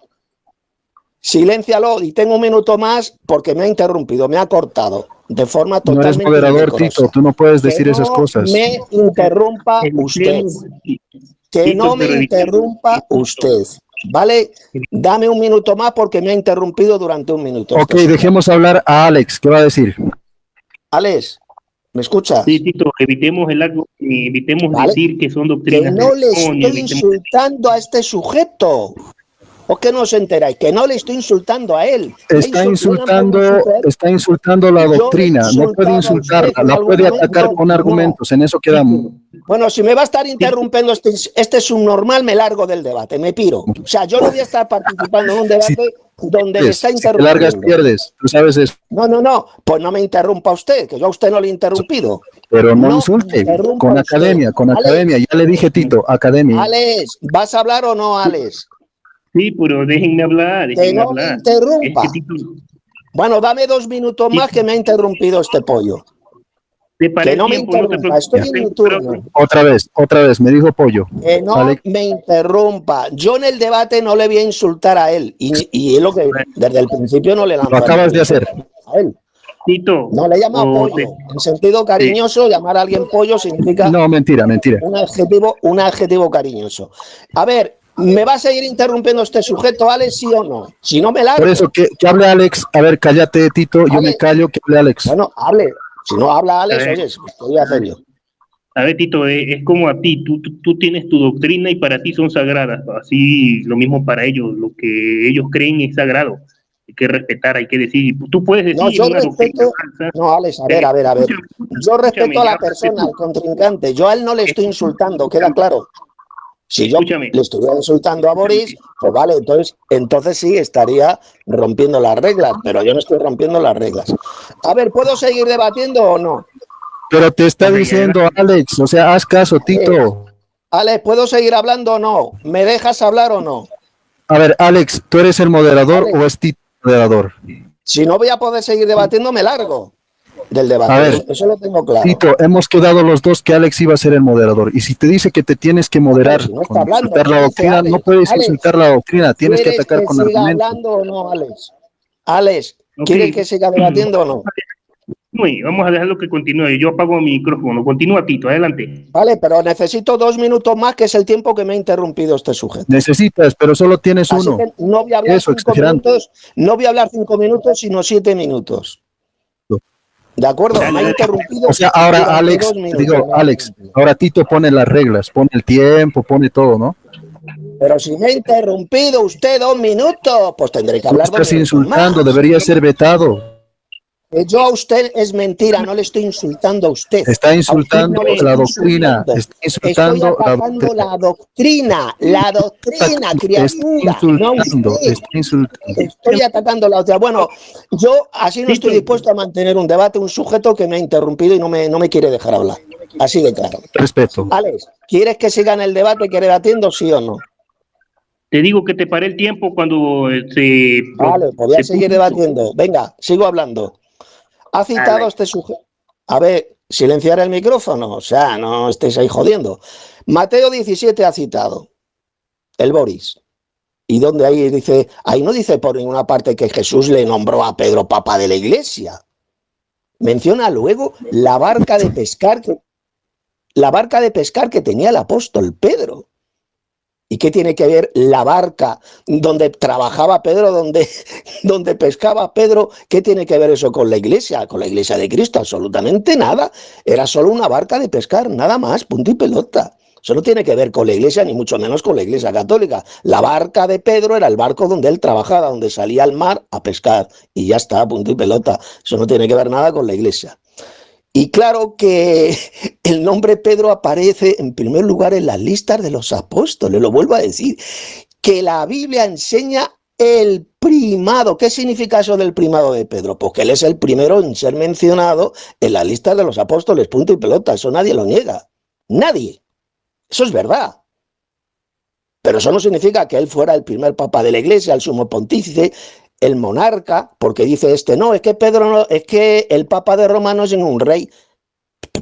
Siléncialo y tengo un minuto más porque me ha interrumpido, me ha cortado de forma totalmente. No eres moderador, Tito, tú no puedes decir esas cosas. Me interrumpa usted. Que no me interrumpa usted. ¿Vale? Dame un minuto más porque me ha interrumpido durante un minuto. Ok, dejemos hablar a Alex. ¿Qué va a decir? Alex, ¿me escuchas? Sí, Tito, evitemos ¿vale? Decir que son doctrinas. Que no le estoy insultando a este sujeto. ¿O que no os enteráis? Que no le estoy insultando a él. Está insultando la doctrina. No puede insultarla, la puede atacar con argumentos. En eso quedamos. Bueno, si me va a estar interrumpiendo este subnormal, me largo del debate, me piro. O sea, yo no voy a estar participando en un debate donde me está interrumpiendo. Si te largas, pierdes. Tú sabes eso. No. Pues no me interrumpa usted, que yo a usted no le he interrumpido. Pero no insulte. Con academia, Ya le dije, Tito, academia. Alex, ¿vas a hablar o no, Alex? Sí, pero déjenme hablar. Que no me interrumpa. Bueno, dame 2 minutos más que me ha interrumpido este pollo. Que no me interrumpa, estoy en mi turno. Otra vez, me dijo pollo. Que no me interrumpa. Yo en el debate no le voy a insultar a él. Y es lo que desde el principio no le lanzo. Lo acabas de hacer. A él. Tito, no le llama pollo. En sentido cariñoso, llamar a alguien pollo significa. No, mentira. Un adjetivo cariñoso. A ver. ¿Me va a seguir interrumpiendo este sujeto, Alex, sí o no? Si no me largo. Por eso, que hable Alex. A ver, cállate, Tito. Yo me callo, que hable Alex. Bueno, hable. Si no habla Alex, oye, ¿qué voy a hacer yo? A ver, Tito, es como a ti. Tú tienes tu doctrina y para ti son sagradas. Así, lo mismo para ellos. Lo que ellos creen es sagrado. Hay que respetar, hay que decir. Tú puedes decir. No, yo respeto. No, Alex, a ver. Yo respeto a la persona, al contrincante. Yo a él no le estoy insultando, queda claro. Si yo le estuviera insultando a Boris, pues vale, entonces sí estaría rompiendo las reglas, pero yo no estoy rompiendo las reglas. A ver, ¿puedo seguir debatiendo o no? Pero te está diciendo Alex, o sea, haz caso, Tito. Alex, ¿puedo seguir hablando o no? ¿Me dejas hablar o no? A ver, Alex, ¿tú eres el moderador o es Tito el moderador? Si no voy a poder seguir debatiendo, me largo del debate. A ver, eso lo tengo claro. Tito, hemos quedado los dos que Alex iba a ser el moderador. Y si te dice que te tienes que moderar Si no está con hablando, insultar la doctrina, Alex, no puedes Alex, insultar la doctrina, tienes que ¿quieres atacar que con siga argumentos. hablando o no, Alex? Alex, ¿quieres que siga debatiendo o no? Vamos a dejarlo que continúe. Yo apago mi micrófono. Continúa, Tito, adelante. Vale, pero necesito 2 minutos más, que es el tiempo que me ha interrumpido este sujeto. Necesitas, pero solo tienes Así uno. que no voy a hablar Eso, 5 minutos, no voy a hablar 5 minutos, sino 7 minutos. ¿De acuerdo? Me ha interrumpido. O sea, ahora Alex, 2 minutos, digo, Alex, ahora Tito pone las reglas, pone el tiempo, pone todo, ¿no? Pero si me ha interrumpido usted 2 minutos, pues tendré que hablar 2 minutos. Estás insultando, más. debería ser vetado. Yo a usted es mentira, no le estoy insultando a usted. Está insultando a usted no la estoy doctrina. Está insultando estoy atacando la doctrina, criatura. Está insultando. Estoy atacando la doctrina. Bueno, yo así no estoy dispuesto a mantener un debate, un sujeto que me ha interrumpido y no me quiere dejar hablar. Así de claro. Respeto. Alex, ¿quieres que siga en el debate que debatiendo, sí o no? Te digo que te paré el tiempo cuando se... Vale, pues voy a seguir debatiendo. Venga, sigo hablando. Ha citado este sujeto. A ver, silenciar el micrófono. O sea, no estéis ahí jodiendo. Mateo 17 ha citado. El Boris. ¿Y dónde ahí dice? Ahí no dice por ninguna parte que Jesús le nombró a Pedro papa de la iglesia. Menciona luego la barca de pescar que tenía el apóstol Pedro. ¿Y qué tiene que ver la barca donde trabajaba Pedro, donde pescaba Pedro? ¿Qué tiene que ver eso con la iglesia de Cristo? Absolutamente nada. Era solo una barca de pescar, nada más, punto y pelota. Eso no tiene que ver con la iglesia, ni mucho menos con la iglesia católica. La barca de Pedro era el barco donde él trabajaba, donde salía al mar a pescar. Y ya está, punto y pelota. Eso no tiene que ver nada con la iglesia. Y claro que el nombre Pedro aparece en primer lugar en las listas de los apóstoles, lo vuelvo a decir, que la Biblia enseña el primado. ¿Qué significa eso del primado de Pedro? Pues que él es el primero en ser mencionado en la lista de los apóstoles, punto y pelota, eso nadie lo niega, nadie, eso es verdad. Pero eso no significa que él fuera el primer papa de la iglesia, el sumo pontífice, el monarca, porque dice no, es que Pedro no, es que el papa de Roma no es ningún rey.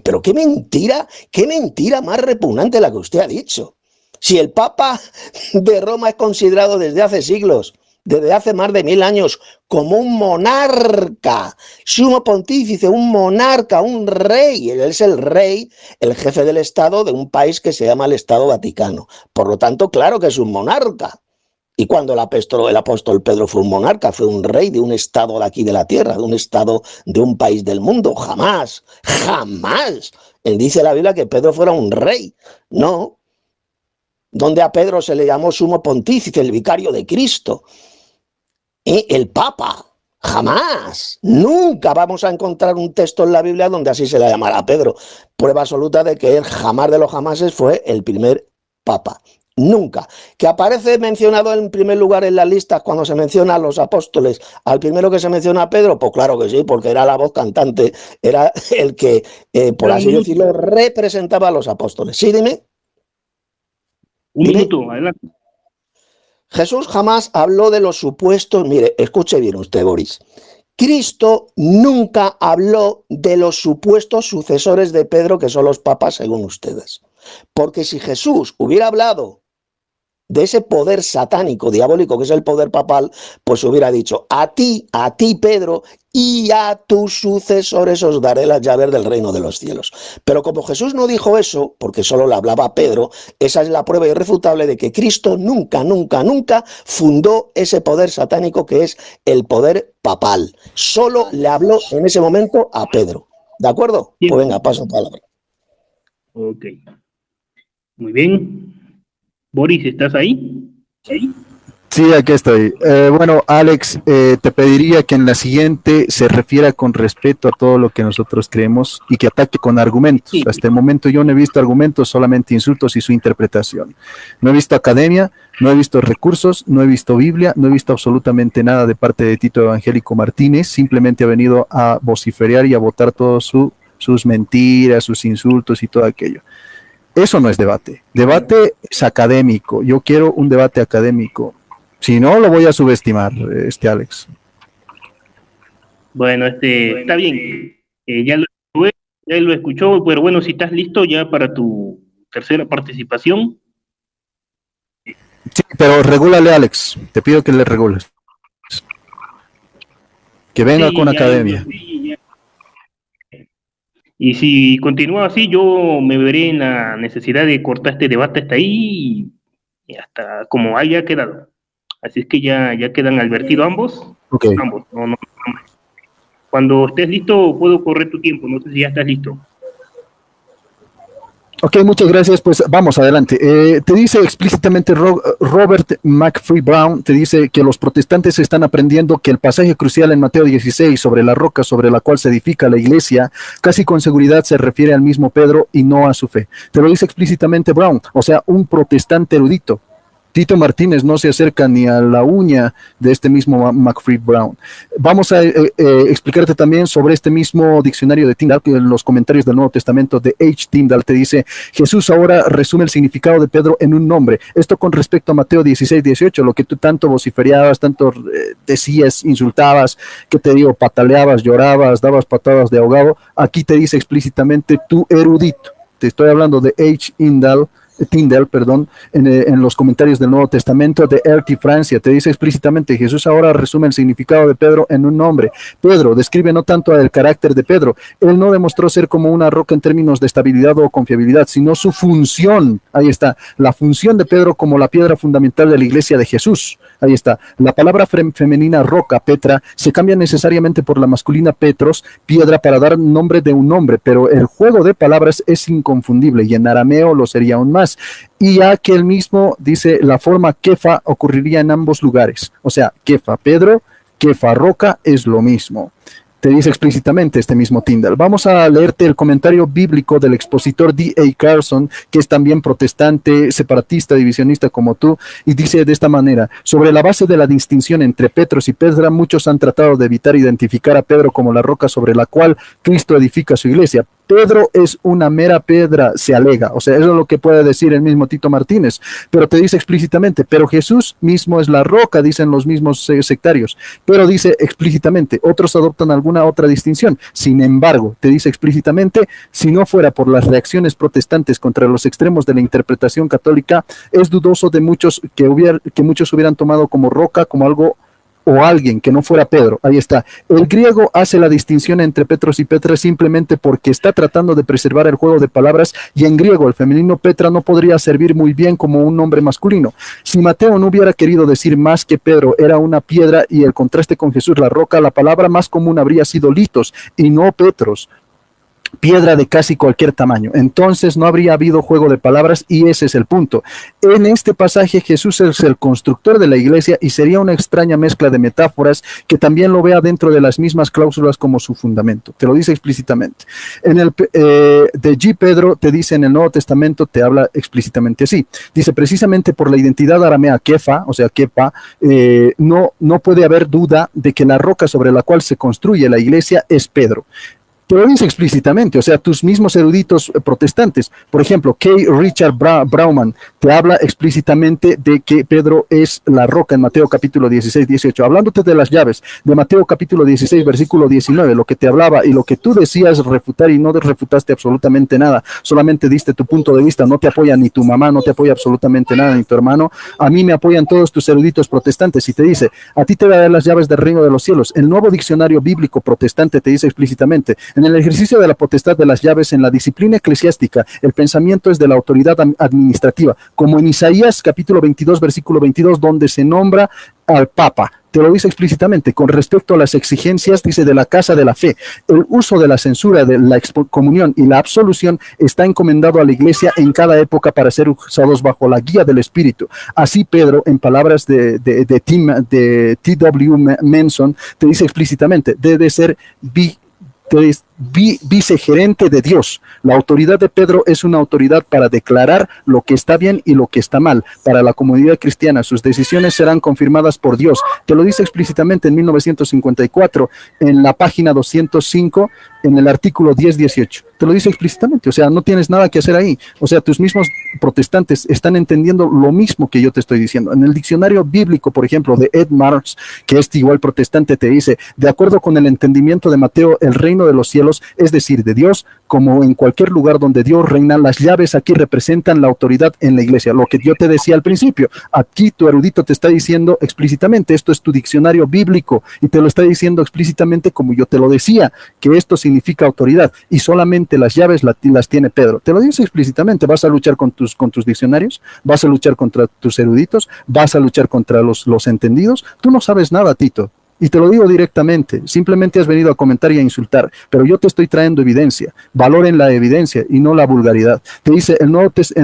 Pero qué mentira más repugnante la que usted ha dicho. Si el papa de Roma es considerado desde hace siglos, desde hace más de 1000 años, como un monarca, sumo pontífice, un monarca, un rey. Él es el rey, el jefe del Estado de un país que se llama el Estado Vaticano. Por lo tanto, claro que es un monarca. Y cuando el apóstol Pedro fue un monarca, fue un rey de un estado de aquí de la tierra, de un estado de un país del mundo. Jamás, jamás. Dice la Biblia que Pedro fuera un rey. No. Donde a Pedro se le llamó sumo pontífice, el vicario de Cristo. El papa. Jamás. Nunca vamos a encontrar un texto en la Biblia donde así se le llamara a Pedro. Prueba absoluta de que él jamás de los jamases fue el primer papa. Nunca. ¿Que aparece mencionado en primer lugar en las listas cuando se menciona a los apóstoles? ¿Al primero que se menciona a Pedro? Pues claro que sí, porque era la voz cantante, era el que, por así decirlo, representaba a los apóstoles. ¿Sí, dime? Un minuto, adelante. Jesús jamás habló de los supuestos, mire, escuche bien usted, Boris. Cristo nunca habló de los supuestos sucesores de Pedro, que son los papas, según ustedes. Porque si Jesús hubiera hablado de ese poder satánico, diabólico, que es el poder papal, pues hubiera dicho, a ti, Pedro, y a tus sucesores os daré las llaves del reino de los cielos. Pero como Jesús no dijo eso, porque solo le hablaba a Pedro, esa es la prueba irrefutable de que Cristo nunca, nunca, nunca fundó ese poder satánico que es el poder papal. Solo le habló en ese momento a Pedro. ¿De acuerdo? Pues venga, paso palabra. Ok. Muy bien. Boris, ¿estás ahí? ¿Sí? Sí, aquí estoy. Bueno, Alex, te pediría que en la siguiente se refiera con respeto a todo lo que nosotros creemos y que ataque con argumentos. Sí. Hasta el momento yo no he visto argumentos, solamente insultos y su interpretación. No he visto academia, no he visto recursos, no he visto Biblia, no he visto absolutamente nada de parte de Tito Evangélico Martínez. Simplemente ha venido a vociferar y a botar todo su sus mentiras, sus insultos y todo aquello. Eso no es debate. Debate es académico. Yo quiero un debate académico. Si no, lo voy a subestimar, Alex. Bueno, está bien. Ya lo escuchó, pero bueno, si estás listo ya para tu tercera participación. Sí, pero regúlale, Alex. Te pido que le regules. Que venga sí, con academia. Y si continúa así, yo me veré en la necesidad de cortar este debate hasta ahí y hasta como haya quedado. Así es que ya quedan advertidos ambos. Okay. Ambos. No. Cuando estés listo, puedo correr tu tiempo. No sé si ya estás listo. Ok, muchas gracias. Pues vamos adelante. Te dice explícitamente Robert McFree Brown, te dice que los protestantes están aprendiendo que el pasaje crucial en Mateo 16 sobre la roca sobre la cual se edifica la iglesia, casi con seguridad se refiere al mismo Pedro y no a su fe. Te lo dice explícitamente Brown, o sea, un protestante erudito. Tito Martínez no se acerca ni a la uña de este mismo McFree Brown. Vamos a explicarte también sobre este mismo diccionario de Tyndale, que en los comentarios del Nuevo Testamento de H. Tyndale te dice, Jesús ahora resume el significado de Pedro en un nombre. Esto con respecto a Mateo 16, 18, lo que tú tanto vociferabas, tanto decías, insultabas, que te digo, pataleabas, llorabas, dabas patadas de ahogado. Aquí te dice explícitamente tú erudito. Te estoy hablando de H. Tyndale, en los comentarios del Nuevo Testamento de RT Francia, te dice explícitamente, Jesús ahora resume el significado de Pedro en un nombre. Pedro describe no tanto el carácter de Pedro, él no demostró ser como una roca en términos de estabilidad o confiabilidad, sino su función, ahí está, la función de Pedro como la piedra fundamental de la iglesia de Jesús. Ahí está. La palabra femenina roca, Petra, se cambia necesariamente por la masculina Petros, piedra, para dar nombre de un nombre, pero el juego de palabras es inconfundible y en arameo lo sería aún más. Y ya que él mismo dice la forma kefa ocurriría en ambos lugares. O sea, kefa Pedro, kefa roca es lo mismo. Te dice explícitamente este mismo Tyndale. Vamos a leerte el comentario bíblico del expositor D.A. Carson, que es también protestante, separatista, divisionista como tú, y dice de esta manera, sobre la base de la distinción entre Petros y Pedra, muchos han tratado de evitar identificar a Pedro como la roca sobre la cual Cristo edifica su iglesia. Pedro es una mera piedra, se alega. O sea, eso es lo que puede decir el mismo Tito Martínez, pero te dice explícitamente, pero Jesús mismo es la roca, dicen los mismos sectarios, pero dice explícitamente, otros adoptan alguna otra distinción. Sin embargo, te dice explícitamente, si no fuera por las reacciones protestantes contra los extremos de la interpretación católica, es dudoso de muchos que muchos hubieran tomado como roca, como algo o alguien que no fuera Pedro. Ahí está. El griego hace la distinción entre Petros y Petra simplemente porque está tratando de preservar el juego de palabras, y en griego el femenino Petra no podría servir muy bien como un nombre masculino. Si Mateo no hubiera querido decir más que Pedro era una piedra y el contraste con Jesús la roca, la palabra más común habría sido litos y no Petros, piedra de casi cualquier tamaño. Entonces no habría habido juego de palabras, y ese es el punto. En este pasaje Jesús es el constructor de la iglesia y sería una extraña mezcla de metáforas que también lo vea dentro de las mismas cláusulas como su fundamento. Te lo dice explícitamente. En el de G. Pedro te dice en el Nuevo Testamento, te habla explícitamente así. Dice precisamente por la identidad aramea kefa, o sea kepa, no puede haber duda de que la roca sobre la cual se construye la iglesia es Pedro. Te lo dice explícitamente, o sea, tus mismos eruditos protestantes. Por ejemplo, K. Richard Brauman te habla explícitamente de que Pedro es la roca en Mateo capítulo 16, 18. Hablándote de las llaves de Mateo capítulo 16, versículo 19, lo que te hablaba y lo que tú decías refutar y no refutaste absolutamente nada, solamente diste tu punto de vista, no te apoya ni tu mamá, no te apoya absolutamente nada, ni tu hermano. A mí me apoyan todos tus eruditos protestantes y te dice, a ti te voy a dar las llaves del reino de los cielos. El nuevo diccionario bíblico protestante te dice explícitamente, en el ejercicio de la potestad de las llaves en la disciplina eclesiástica, el pensamiento es de la autoridad administrativa, como en Isaías capítulo 22, versículo 22, donde se nombra al Papa. Te lo dice explícitamente. Con respecto a las exigencias, dice de la casa de la fe, el uso de la censura, de la excomunión y la absolución está encomendado a la iglesia en cada época para ser usados bajo la guía del Espíritu. Así Pedro, en palabras de T.W. Manson, te dice explícitamente, debe ser vicegerente de Dios. La autoridad de Pedro es una autoridad para declarar lo que está bien y lo que está mal. Para la comunidad cristiana, sus decisiones serán confirmadas por Dios. Te lo dice explícitamente en 1954, en la página 205, en el artículo 10-18. Te lo dice explícitamente, o sea, no tienes nada que hacer ahí. O sea, tus mismos protestantes están entendiendo lo mismo que yo te estoy diciendo. En el diccionario bíblico, por ejemplo, de Ed Marx, que es igual protestante, te dice, de acuerdo con el entendimiento de Mateo, el reino de los cielos, es decir, de Dios, como en cualquier lugar donde Dios reina, las llaves aquí representan la autoridad en la iglesia. Lo que yo te decía al principio, aquí tu erudito te está diciendo explícitamente, esto es tu diccionario bíblico, y te lo está diciendo explícitamente como yo te lo decía, que esto significa autoridad, y solamente las llaves las tiene Pedro. Te lo dice explícitamente. Vas a luchar con tus diccionarios, vas a luchar contra tus eruditos, vas a luchar contra los entendidos. Tú no sabes nada, Tito. Y te lo digo directamente, simplemente has venido a comentar y a insultar, pero yo te estoy trayendo evidencia. Valoren la evidencia y no la vulgaridad. Te dice el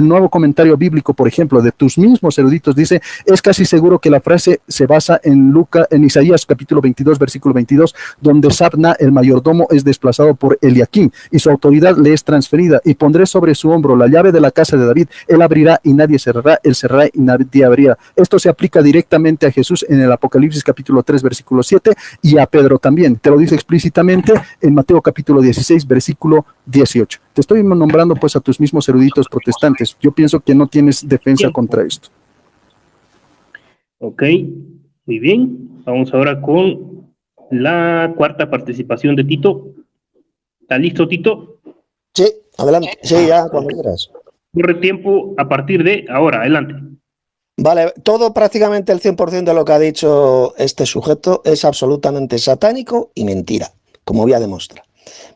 nuevo comentario bíblico, por ejemplo, de tus mismos eruditos, dice, es casi seguro que la frase se basa en Isaías capítulo 22, versículo 22, donde Sabna, el mayordomo, es desplazado por Eliakim y su autoridad le es transferida, y pondré sobre su hombro la llave de la casa de David, él abrirá y nadie cerrará, él cerrará y nadie abrirá. Esto se aplica directamente a Jesús en el Apocalipsis capítulo 3, versículo 7, y a Pedro también. Te lo dice explícitamente en Mateo capítulo 16, versículo 18. Te estoy nombrando pues a tus mismos eruditos protestantes. Yo pienso que no tienes defensa contra esto. Ok, muy bien. Vamos ahora con la cuarta participación de Tito. ¿Está listo, Tito? Sí, adelante. Sí, ya, cuando quieras. Corre tiempo a partir de ahora. Adelante. Vale, todo prácticamente el 100% de lo que ha dicho este sujeto es absolutamente satánico y mentira, como voy a demostrar.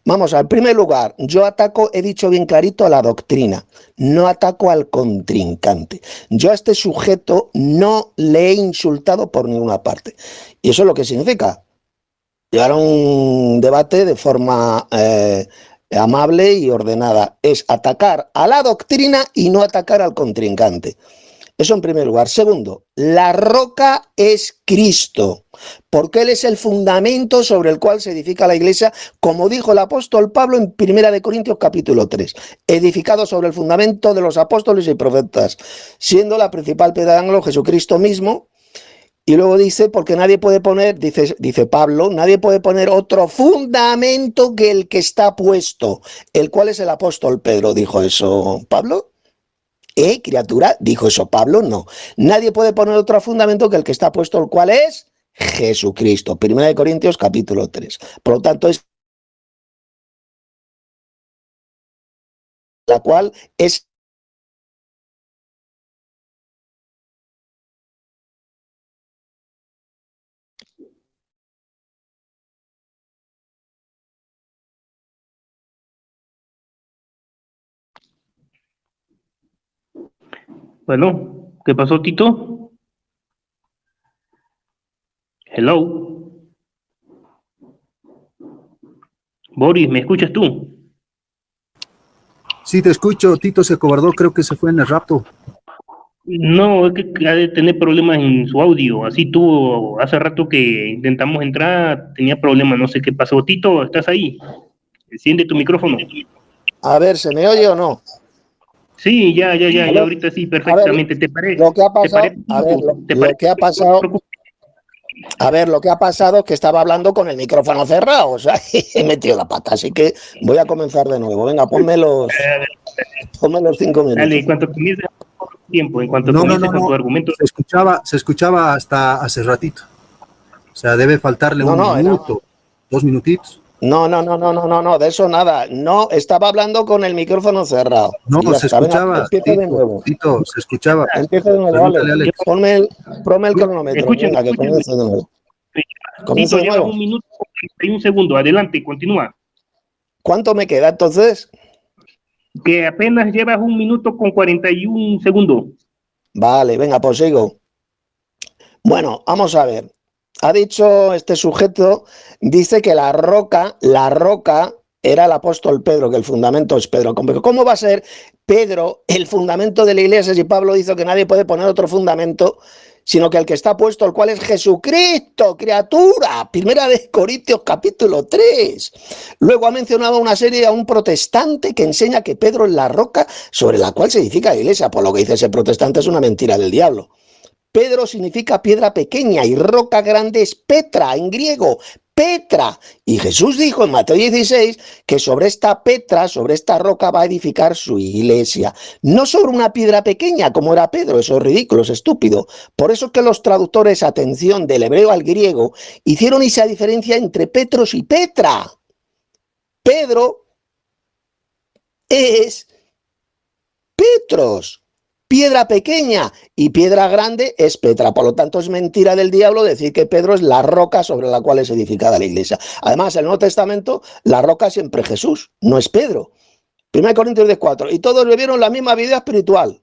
Vamos, al primer lugar, yo ataco, he dicho bien clarito, a la doctrina, no ataco al contrincante. Yo a este sujeto no le he insultado por ninguna parte. Y eso es lo que significa llevar un debate de forma amable y ordenada. Es atacar a la doctrina y no atacar al contrincante. Eso en primer lugar. Segundo, la roca es Cristo, porque Él es el fundamento sobre el cual se edifica la iglesia, como dijo el apóstol Pablo en 1 Corintios capítulo 3, edificado sobre el fundamento de los apóstoles y profetas, siendo la principal piedra de ángulo Jesucristo mismo. Y luego dice, porque nadie puede poner, dice Pablo, nadie puede poner otro fundamento que el que está puesto, el cual es el apóstol Pedro. ¿Dijo eso Pablo? Criatura, dijo eso Pablo, no. Nadie puede poner otro fundamento que el que está puesto, el cual es Jesucristo. 1 Corintios capítulo 3. Por lo tanto, es la cual es Bueno, ¿qué pasó, Tito? Hello. Boris, ¿me escuchas tú? Sí, te escucho. Tito se acobardó, creo que se fue en el rapto. No, es que ha de tener problemas en su audio. Así tuvo, hace rato que intentamos entrar, tenía problemas, no sé qué pasó. Tito, ¿estás ahí? Enciende tu micrófono. A ver, ¿se me oye o no? Sí, ya, ahorita sí, perfectamente. ¿Te parece? Lo que ha pasado, lo que ha pasado, a ver, lo que ha pasado es que estaba hablando con el micrófono cerrado, o sea, he metido la pata, así que voy a comenzar de nuevo. Venga, ponme los 5 minutos. Dale, en cuanto comiences tiempo, en cuanto comiences con tu argumento. Se escuchaba hasta hace ratito. O sea, debe faltarle un minuto, 2 minutitos. No, de eso nada. No, estaba hablando con el micrófono cerrado. No, se escuchaba. Empieza de nuevo. Tito, se escuchaba. Empieza de nuevo, vale. Ponme el cronómetro. Venga, que comience de nuevo. Tito, llevas 1 minuto y 1 segundo. Adelante, continúa. ¿Cuánto me queda entonces? Que apenas llevas 1 minuto con 41 segundos. Vale, venga, pues sigo. Bueno, vamos a ver. Ha dicho este sujeto, dice que la roca era el apóstol Pedro, que el fundamento es Pedro. ¿Cómo va a ser Pedro, el fundamento de la iglesia, si Pablo dice que nadie puede poner otro fundamento, sino que el que está puesto, el cual es Jesucristo, criatura. Primera de Corintios capítulo 3. Luego ha mencionado una serie a un protestante que enseña que Pedro es la roca sobre la cual se edifica la iglesia. Por lo que dice ese protestante es una mentira del diablo. Pedro significa piedra pequeña y roca grande es Petra en griego. Petra. Y Jesús dijo en Mateo 16 que sobre esta Petra, sobre esta roca va a edificar su iglesia. No sobre una piedra pequeña como era Pedro, eso es ridículo, es estúpido. Por eso es que los traductores, atención, del hebreo al griego, hicieron esa diferencia entre Petros y Petra. Pedro es Petros, piedra pequeña, y piedra grande es Petra. Por lo tanto, es mentira del diablo decir que Pedro es la roca sobre la cual es edificada la iglesia. Además, en el Nuevo Testamento, la roca siempre es Jesús, no es Pedro. 1 Corintios 4. Y todos bebieron la misma bebida espiritual.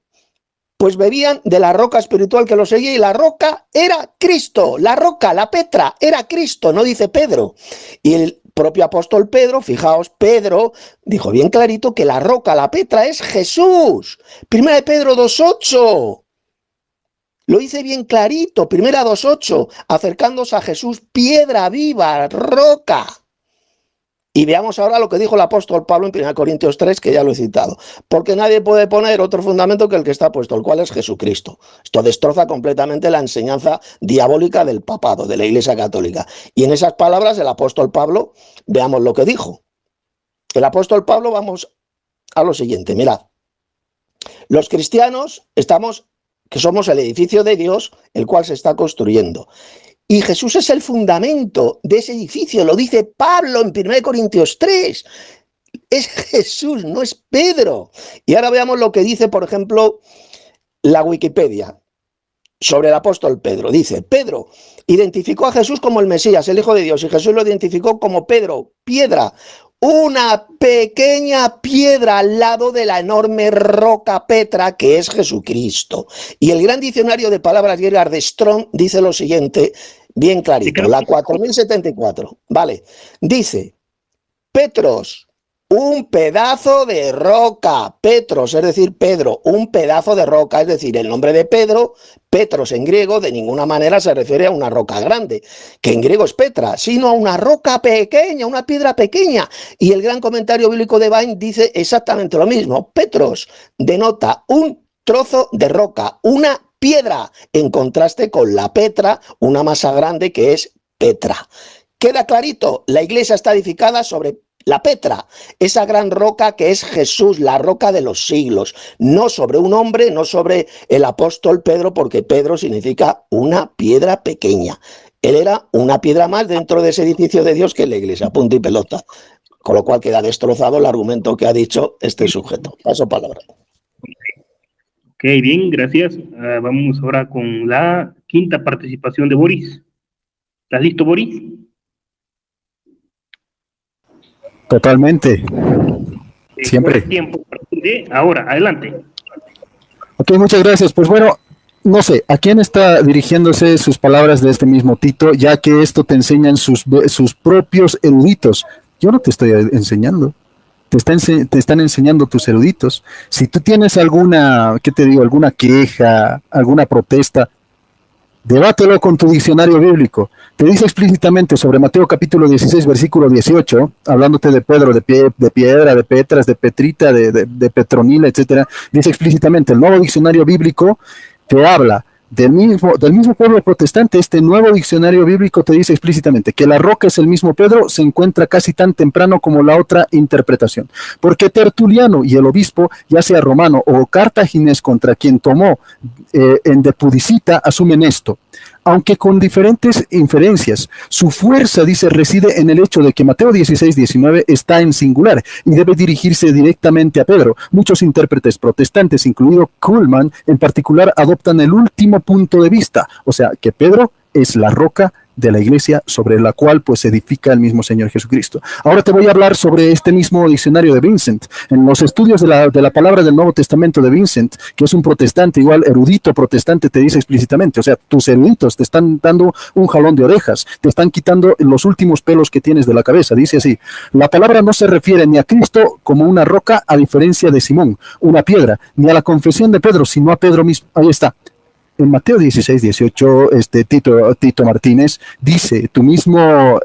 Pues bebían de la roca espiritual que los seguía, y la roca era Cristo. La roca, la Petra, era Cristo, no dice Pedro. Y el propio apóstol Pedro, fijaos, Pedro dijo bien clarito que la roca, la Petra, es Jesús. Primera de Pedro 2:8. Lo dice bien clarito, primera 2:8, acercándose a Jesús, piedra viva, roca. Y veamos ahora lo que dijo el apóstol Pablo en 1 Corintios 3, que ya lo he citado. Porque nadie puede poner otro fundamento que el que está puesto, el cual es Jesucristo. Esto destroza completamente la enseñanza diabólica del papado, de la Iglesia Católica. Y en esas palabras el apóstol Pablo, veamos lo que dijo. El apóstol Pablo, vamos a lo siguiente, mirad. Los cristianos que somos el edificio de Dios, el cual se está construyendo. Y Jesús es el fundamento de ese edificio, lo dice Pablo en 1 Corintios 3. Es Jesús, no es Pedro. Y ahora veamos lo que dice, por ejemplo, la Wikipedia sobre el apóstol Pedro. Dice, Pedro identificó a Jesús como el Mesías, el Hijo de Dios, y Jesús lo identificó como Pedro, piedra, una pequeña piedra al lado de la enorme roca Petra que es Jesucristo. Y el gran diccionario de palabras griegas de Strong dice lo siguiente, bien clarito, la 4074, vale, dice, Petros, un pedazo de roca, Petros, es decir, Pedro, un pedazo de roca, es decir, el nombre de Pedro, Petros en griego, de ninguna manera se refiere a una roca grande, que en griego es Petra, sino a una roca pequeña, una piedra pequeña. Y el gran comentario bíblico de Vine dice exactamente lo mismo. Petros denota un trozo de roca, una piedra, en contraste con la Petra, una masa grande que es Petra. ¿Queda clarito? La iglesia está edificada sobre la Petra, esa gran roca que es Jesús, la roca de los siglos, no sobre un hombre, no sobre el apóstol Pedro, porque Pedro significa una piedra pequeña. Él era una piedra más dentro de ese edificio de Dios que es la iglesia, punto y pelota. Con lo cual queda destrozado el argumento que ha dicho este sujeto. Paso palabra. Ok, bien, gracias. Vamos ahora con la quinta participación de Boris. ¿Estás listo, Boris? Totalmente. Siempre. Tiempo. Ahora, adelante. Ok, muchas gracias. Pues bueno, no sé, ¿a quién está dirigiéndose sus palabras de este mismo Tito? Ya que esto te enseñan sus propios eruditos. Yo no te estoy enseñando. Te están enseñando tus eruditos. Si tú tienes alguna, ¿qué te digo? Alguna queja, alguna protesta, debátelo con tu diccionario bíblico. Te dice explícitamente sobre Mateo capítulo 16, versículo 18, hablándote de Pedro, de piedra, de Petras, de Petrita, de Petronila, etcétera. Dice explícitamente, el nuevo diccionario bíblico te habla del mismo pueblo protestante. Este nuevo diccionario bíblico te dice explícitamente que la roca es el mismo Pedro, se encuentra casi tan temprano como la otra interpretación. Porque Tertuliano y el obispo, ya sea romano o cartaginés, contra quien tomó en de Pudicita, asumen esto. Aunque con diferentes inferencias, su fuerza, dice, reside en el hecho de que Mateo 16, 19 está en singular y debe dirigirse directamente a Pedro. Muchos intérpretes protestantes, incluido Kuhlman, en particular, adoptan el último punto de vista, o sea, que Pedro es la roca de la iglesia sobre la cual pues edifica el mismo Señor Jesucristo. Ahora te voy a hablar sobre este mismo diccionario de Vincent. En los estudios de la palabra del Nuevo Testamento de Vincent, que es un protestante, igual erudito protestante, te dice explícitamente, o sea, tus eruditos te están dando un jalón de orejas, te están quitando los últimos pelos que tienes de la cabeza. Dice así: la palabra no se refiere ni a Cristo como una roca, a diferencia de Simón, una piedra, ni a la confesión de Pedro, sino a Pedro mismo. Ahí está. En Mateo 16, 18, Tito Martínez dice, tú mismo,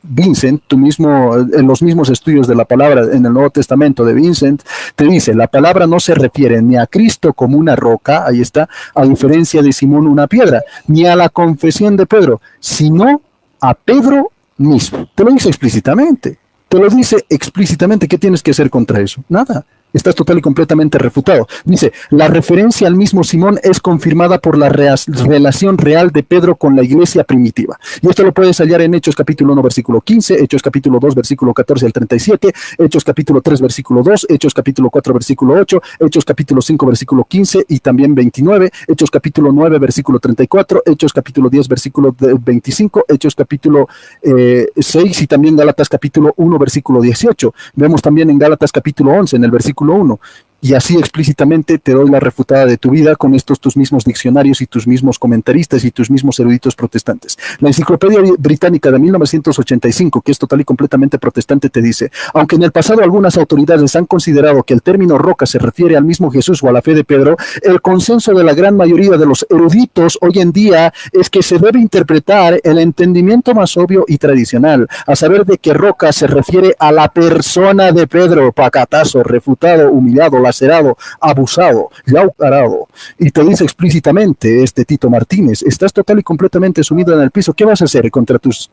Vincent, tú mismo, en los mismos estudios de la palabra en el Nuevo Testamento de Vincent, te dice, la palabra no se refiere ni a Cristo como una roca, ahí está, a diferencia de Simón una piedra, ni a la confesión de Pedro, sino a Pedro mismo. Te lo dice explícitamente. Te lo dice explícitamente. ¿Qué tienes que hacer contra eso? Nada. Estás total y completamente refutado. Dice, la referencia al mismo Simón es confirmada por la relación real de Pedro con la iglesia primitiva. Y esto lo puedes hallar en Hechos capítulo 1, versículo 15, Hechos capítulo 2, versículo 14 al 37, Hechos capítulo 3, versículo 2, Hechos capítulo 4, versículo 8, Hechos capítulo 5, versículo 15 y también 29, Hechos capítulo 9, versículo 34, Hechos capítulo 10, versículo 25, Hechos capítulo 6 y también Gálatas capítulo 1, versículo 18. Vemos también en Gálatas capítulo 11, en el versículo 1, y así explícitamente te doy la refutada de tu vida con estos tus mismos diccionarios y tus mismos comentaristas y tus mismos eruditos protestantes. La Enciclopedia Británica de 1985, que es total y completamente protestante, te dice, aunque en el pasado algunas autoridades han considerado que el término roca se refiere al mismo Jesús o a la fe de Pedro, el consenso de la gran mayoría de los eruditos hoy en día es que se debe interpretar el entendimiento más obvio y tradicional, a saber de que roca se refiere a la persona de Pedro, pacatazo, refutado, humillado, lacerado, abusado, yaucarado, y te dice explícitamente Tito Martínez, estás total y completamente sumido en el piso, ¿qué vas a hacer contra tus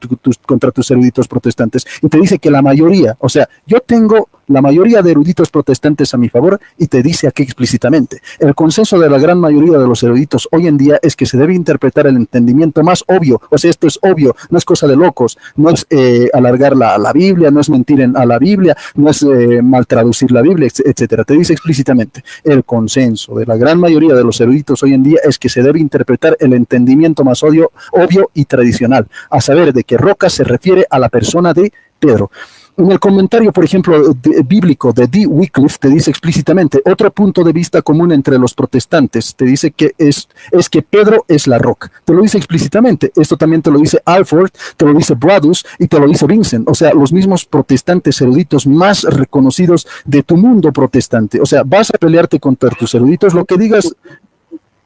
eruditos protestantes? Y te dice que la mayoría, o sea, yo tengo la mayoría de eruditos protestantes a mi favor, y te dice aquí explícitamente, el consenso de la gran mayoría de los eruditos hoy en día es que se debe interpretar el entendimiento más obvio, o sea, esto es obvio, no es cosa de locos, no es alargar la Biblia, no es mentir a la Biblia, no es mal traducir la Biblia, etcétera. Te dice explícitamente, el consenso de la gran mayoría de los eruditos hoy en día es que se debe interpretar el entendimiento más obvio y tradicional, a saber de que roca se refiere a la persona de Pedro. En el comentario, por ejemplo, bíblico de D. Wycliffe, te dice explícitamente, otro punto de vista común entre los protestantes, te dice que es que Pedro es la roca. Te lo dice explícitamente. Esto también te lo dice Alford, te lo dice Bradus y te lo dice Vincent. O sea, los mismos protestantes eruditos más reconocidos de tu mundo protestante. O sea, vas a pelearte contra tus eruditos, lo que digas.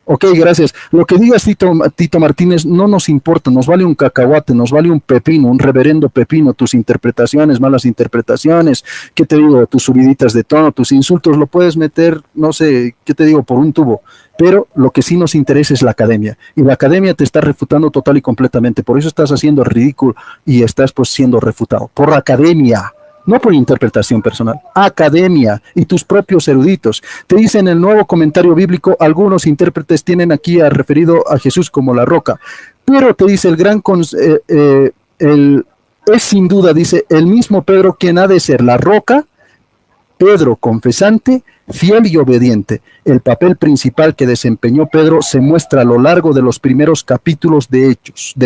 Ok, gracias. Lo que digas, Tito Martínez, no nos importa, nos vale un cacahuate, nos vale un pepino, un reverendo pepino, tus interpretaciones, malas interpretaciones, ¿qué te digo? Tus subiditas de tono, tus insultos, lo puedes meter, no sé, ¿qué te digo? Por un tubo. Pero lo que sí nos interesa es la academia, y la academia te está refutando total y completamente, por eso estás haciendo ridículo y estás pues siendo refutado, por la academia. No por interpretación personal, academia y tus propios eruditos. Te dicen en el nuevo comentario bíblico, algunos intérpretes tienen aquí referido a Jesús como la roca, pero te dice es sin duda, dice, el mismo Pedro quien ha de ser la roca, Pedro confesante, fiel y obediente. El papel principal que desempeñó Pedro se muestra a lo largo de los primeros capítulos de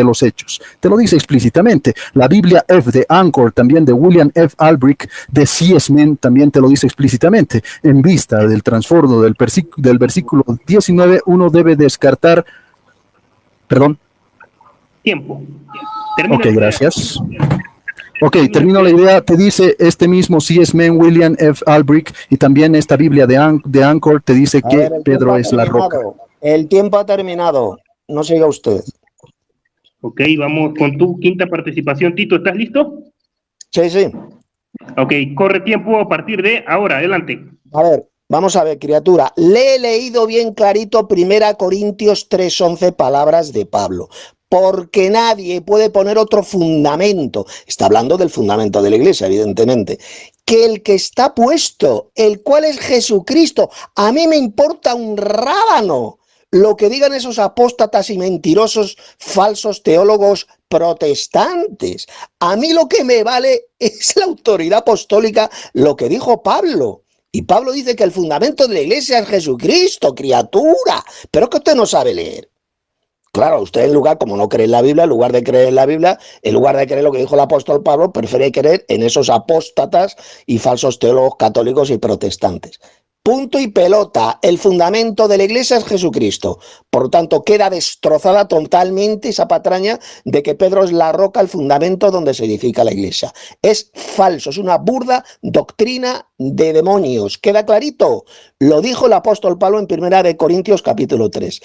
los Hechos. Te lo dice explícitamente. La Biblia F de Anchor, también de William F. Albright, de C.S. Mann, también te lo dice explícitamente. En vista del trasfondo del versículo 19, uno debe descartar... Perdón. Tiempo. Ok, gracias. Ok, termino la idea. Te dice este mismo C.S. Mann, William F. Albright, y también esta Biblia de Anchor te dice que Pedro es la roca. El tiempo ha terminado. No siga usted. Ok, vamos con tu quinta participación. Tito, ¿estás listo? Sí, sí. Ok, corre tiempo a partir de ahora. Adelante. A ver, vamos a ver, criatura. Le he leído bien clarito 1 Corintios 3:11, palabras de Pablo. Porque nadie puede poner otro fundamento, está hablando del fundamento de la iglesia, evidentemente, que el que está puesto, el cual es Jesucristo. A mí me importa un rábano lo que digan esos apóstatas y mentirosos falsos teólogos protestantes. A mí lo que me vale es la autoridad apostólica, lo que dijo Pablo. Y Pablo dice que el fundamento de la iglesia es Jesucristo, criatura. Pero es que usted no sabe leer. Claro, usted en lugar, como no cree en la Biblia, en lugar de creer en la Biblia, en lugar de creer lo que dijo el apóstol Pablo, prefiere creer en esos apóstatas y falsos teólogos católicos y protestantes. Punto y pelota, el fundamento de la Iglesia es Jesucristo. Por lo tanto, queda destrozada totalmente esa patraña de que Pedro es la roca, el fundamento donde se edifica la Iglesia. Es falso, es una burda doctrina de demonios. ¿Queda clarito? Lo dijo el apóstol Pablo en 1 Corintios capítulo 3.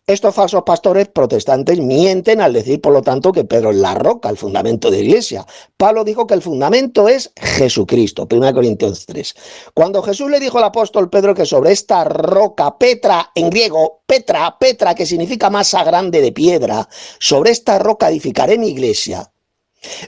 Estos falsos pastores protestantes mienten al decir, por lo tanto, que Pedro es la roca, el fundamento de la Iglesia. Pablo dijo que el fundamento es Jesucristo, 1 Corintios 3. Cuando Jesús le dijo al apóstol Pedro que sobre esta roca, Petra en griego, Petra, que significa masa grande de piedra, sobre esta roca edificaré mi iglesia,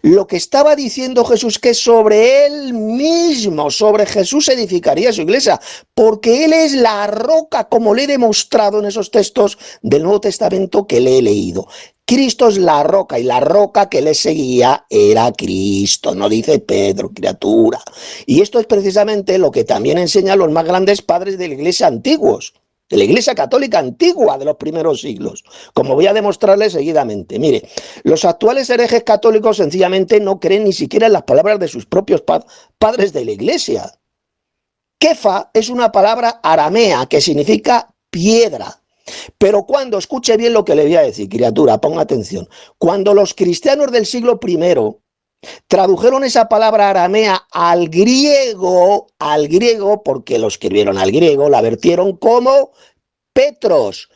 lo que estaba diciendo Jesús que sobre él mismo, sobre Jesús edificaría su iglesia, porque él es la roca, como le he demostrado en esos textos del Nuevo Testamento que le he leído. Cristo es la roca y la roca que le seguía era Cristo, no dice Pedro, criatura. Y esto es precisamente lo que también enseñan los más grandes padres de la iglesia antiguos, de la Iglesia Católica antigua de los primeros siglos, como voy a demostrarles seguidamente. Mire, los actuales herejes católicos sencillamente no creen ni siquiera en las palabras de sus propios padres de la Iglesia. Kefa es una palabra aramea que significa piedra. Pero cuando, escuche bien lo que le voy a decir, criatura, ponga atención, cuando los cristianos del siglo I tradujeron esa palabra aramea al griego, porque lo escribieron al griego, la vertieron como Petros,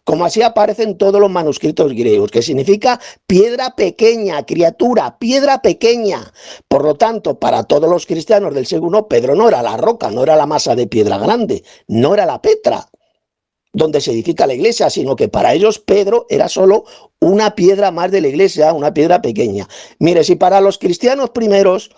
como así aparece en todos los manuscritos griegos, que significa piedra pequeña, criatura, piedra pequeña. Por lo tanto, para todos los cristianos del siglo I, Pedro no era la roca, no era la masa de piedra grande, no era la Petra, donde se edifica la iglesia, sino que para ellos Pedro era solo una piedra más de la iglesia, una piedra pequeña. Mire, si para los cristianos primeros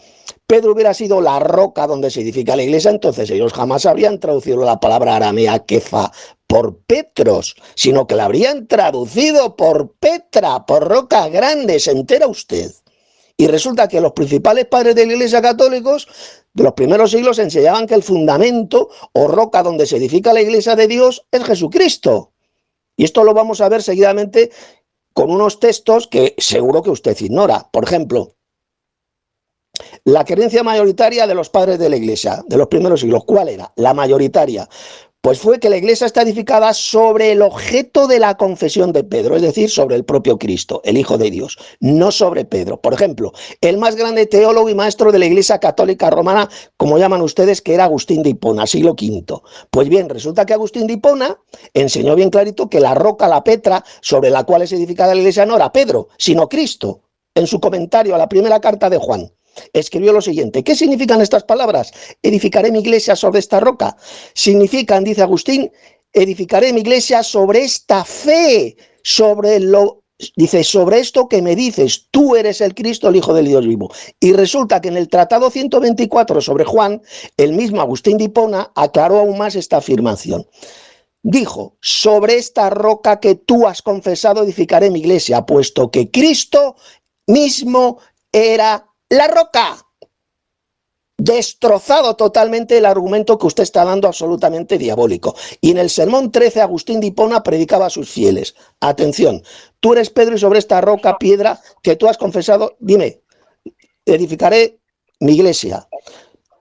Pedro hubiera sido la roca donde se edifica la iglesia, entonces ellos jamás habrían traducido la palabra aramea Kefa por Petros, sino que la habrían traducido por Petra, por roca grande. ¿Se entera usted? Y resulta que los principales padres de la Iglesia católicos de los primeros siglos enseñaban que el fundamento o roca donde se edifica la Iglesia de Dios es Jesucristo. Y esto lo vamos a ver seguidamente con unos textos que seguro que usted ignora. Por ejemplo, la creencia mayoritaria de los padres de la Iglesia de los primeros siglos, ¿cuál era? La mayoritaria. Pues fue que la iglesia está edificada sobre el objeto de la confesión de Pedro, es decir, sobre el propio Cristo, el Hijo de Dios, no sobre Pedro. Por ejemplo, el más grande teólogo y maestro de la Iglesia Católica Romana, como llaman ustedes, que era Agustín de Hipona, siglo V. Pues bien, resulta que Agustín de Hipona enseñó bien clarito que la roca, la Petra, sobre la cual es edificada la iglesia no era Pedro, sino Cristo, en su comentario a la primera carta de Juan. Escribió lo siguiente: ¿qué significan estas palabras? Edificaré mi iglesia sobre esta roca. Significan, dice Agustín, edificaré mi iglesia sobre esta fe, sobre esto que me dices, tú eres el Cristo, el Hijo del Dios vivo. Y resulta que en el Tratado 124 sobre Juan, el mismo Agustín de Hipona aclaró aún más esta afirmación. Dijo: sobre esta roca que tú has confesado edificaré mi iglesia, puesto que Cristo mismo era la roca. Destrozado totalmente el argumento que usted está dando, absolutamente diabólico. Y en el sermón 13, Agustín de Hipona predicaba a sus fieles: atención, tú eres Pedro y sobre esta roca, piedra que tú has confesado, dime, edificaré mi iglesia.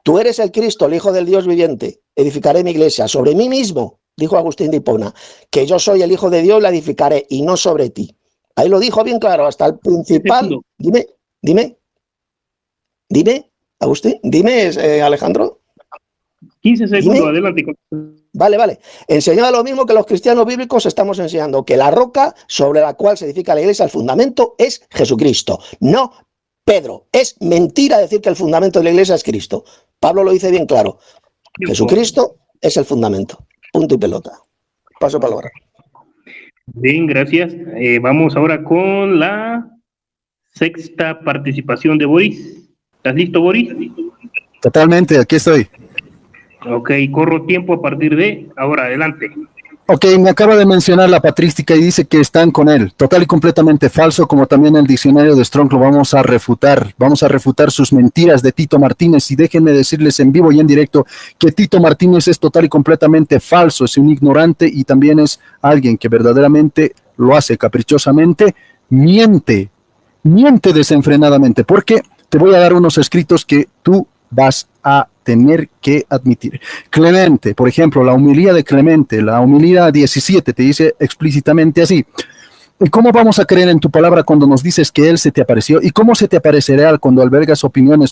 Tú eres el Cristo, el Hijo del Dios viviente, edificaré mi iglesia. Sobre mí mismo, dijo Agustín de Hipona, que yo soy el Hijo de Dios, la edificaré, y no sobre ti. Ahí lo dijo bien claro, hasta el principal. Dime, Agustín, dime, Alejandro. 15 segundos, dime. Adelante. Vale. Enseñaba lo mismo que los cristianos bíblicos estamos enseñando, que la roca sobre la cual se edifica la iglesia, el fundamento es Jesucristo, no Pedro. Es mentira decir que el fundamento de la iglesia es Cristo. Pablo lo dice bien claro. Jesucristo es el fundamento. Punto y pelota. Paso palabra. Bien, gracias. Vamos ahora con la sexta participación de Boris. ¿Estás listo, Boris? Totalmente, aquí estoy. Ok, corro tiempo a partir de ahora, adelante. Ok, me acaba de mencionar la patrística y dice que están con él. Total y completamente falso, como también el diccionario de Strong lo vamos a refutar. Vamos a refutar sus mentiras de Tito Martínez y déjenme decirles en vivo y en directo que Tito Martínez es total y completamente falso, es un ignorante y también es alguien que verdaderamente lo hace caprichosamente, miente desenfrenadamente, porque te voy a dar unos escritos que tú vas a tener que admitir. Clemente, por ejemplo, la homilía de Clemente, la homilía 17, te dice explícitamente así: ¿y cómo vamos a creer en tu palabra cuando nos dices que Él se te apareció? ¿Y cómo se te aparecerá cuando albergas opiniones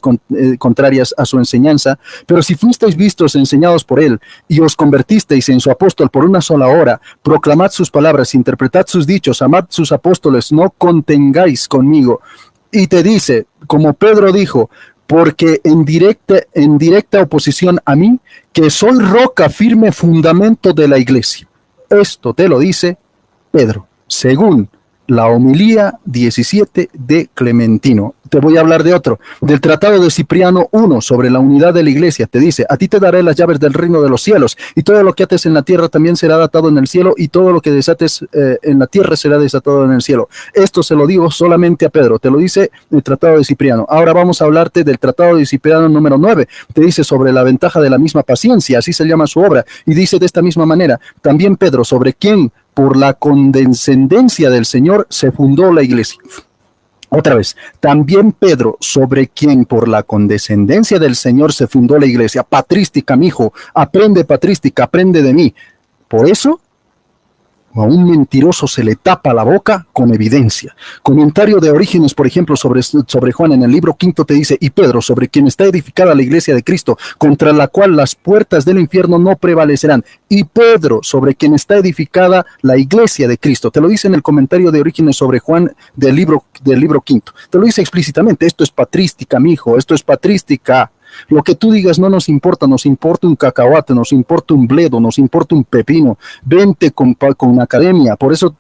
contrarias a su enseñanza? Pero si fuisteis vistos, enseñados por Él, y os convertisteis en su apóstol por una sola hora, proclamad sus palabras, interpretad sus dichos, amad sus apóstoles, no contengáis conmigo. Y te dice, como Pedro dijo, porque en directa oposición a mí, que soy roca firme, fundamento de la iglesia. Esto te lo dice Pedro, según la homilía 17 de Clementino. Te voy a hablar de otro, del tratado de Cipriano 1 sobre la unidad de la iglesia. Te dice, a ti te daré las llaves del reino de los cielos, y todo lo que ates en la tierra también será atado en el cielo, y todo lo que desates en la tierra será desatado en el cielo. Esto se lo digo solamente a Pedro, te lo dice el tratado de Cipriano. Ahora vamos a hablarte del tratado de Cipriano número 9. Te dice sobre la ventaja de la misma paciencia, así se llama su obra, y dice de esta misma manera, también Pedro, sobre quien por la condescendencia del Señor se fundó la iglesia. Otra vez, también Pedro, sobre quien por la condescendencia del Señor se fundó la iglesia. Patrística, mijo, aprende patrística, aprende de mí. Por eso, a un mentiroso se le tapa la boca con evidencia. Comentario de Orígenes, por ejemplo, sobre Juan en el libro 5 te dice, y Pedro, sobre quien está edificada la iglesia de Cristo, contra la cual las puertas del infierno no prevalecerán. Y Pedro, sobre quien está edificada la iglesia de Cristo. Te lo dice en el comentario de Orígenes sobre Juan del libro 5. Te lo dice explícitamente, esto es patrística, mijo, esto es patrística. Lo que tú digas no nos importa un cacahuate, nos importa un bledo, nos importa un pepino. Vente con academia, por eso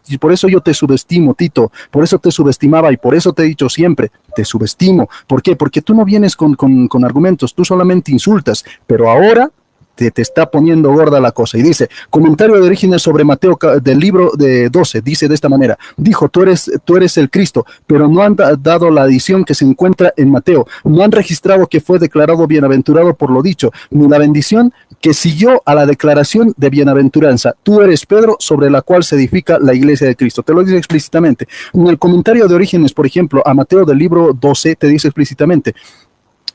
yo te subestimo, Tito, por eso te subestimaba y por eso te he dicho siempre, te subestimo. ¿Por qué? Porque tú no vienes con argumentos, tú solamente insultas, pero ahora te está poniendo gorda la cosa. Y dice, comentario de Orígenes sobre Mateo del libro de 12, dice de esta manera, dijo, tú eres el Cristo, pero no han dado la adición que se encuentra en Mateo, no han registrado que fue declarado bienaventurado por lo dicho, ni la bendición que siguió a la declaración de bienaventuranza. Tú eres Pedro, sobre la cual se edifica la iglesia de Cristo. Te lo dice explícitamente. En el comentario de Orígenes, por ejemplo, a Mateo del libro 12, te dice explícitamente,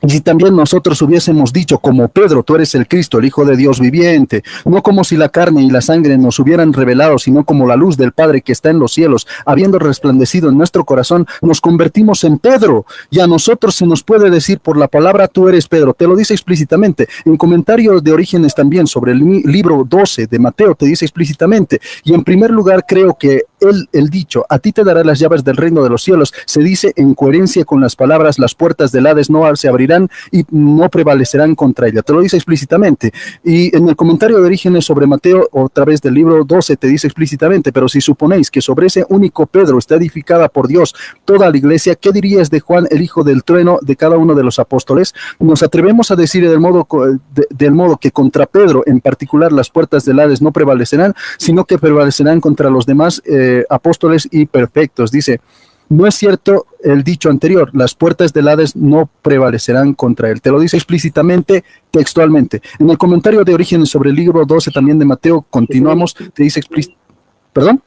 y si también nosotros hubiésemos dicho, como Pedro, tú eres el Cristo, el Hijo de Dios viviente, no como si la carne y la sangre nos hubieran revelado, sino como la luz del Padre que está en los cielos, habiendo resplandecido en nuestro corazón, nos convertimos en Pedro. Y a nosotros se nos puede decir por la palabra, tú eres Pedro. Te lo dice explícitamente. En comentario de Orígenes también sobre el libro 12 de Mateo, te dice explícitamente. Y en primer lugar, creo que el dicho, a ti te dará las llaves del reino de los cielos, se dice en coherencia con las palabras, las puertas del Hades no se abrirán y no prevalecerán contra ella. Te lo dice explícitamente. Y en el comentario de Orígenes sobre Mateo, otra vez del libro 12, te dice explícitamente, pero si suponéis que sobre ese único Pedro está edificada por Dios toda la iglesia, ¿qué dirías de Juan, el hijo del trueno, de cada uno de los apóstoles? Nos atrevemos a decir del modo que contra Pedro en particular las puertas del Hades no prevalecerán, sino que prevalecerán contra los demás apóstoles y perfectos. Dice, no es cierto el dicho anterior, las puertas del Hades no prevalecerán contra él. Te lo dice explícitamente, textualmente. En el comentario de Orígenes sobre el libro 12 también de Mateo, continuamos, te dice explícitamente. ¿Perdón?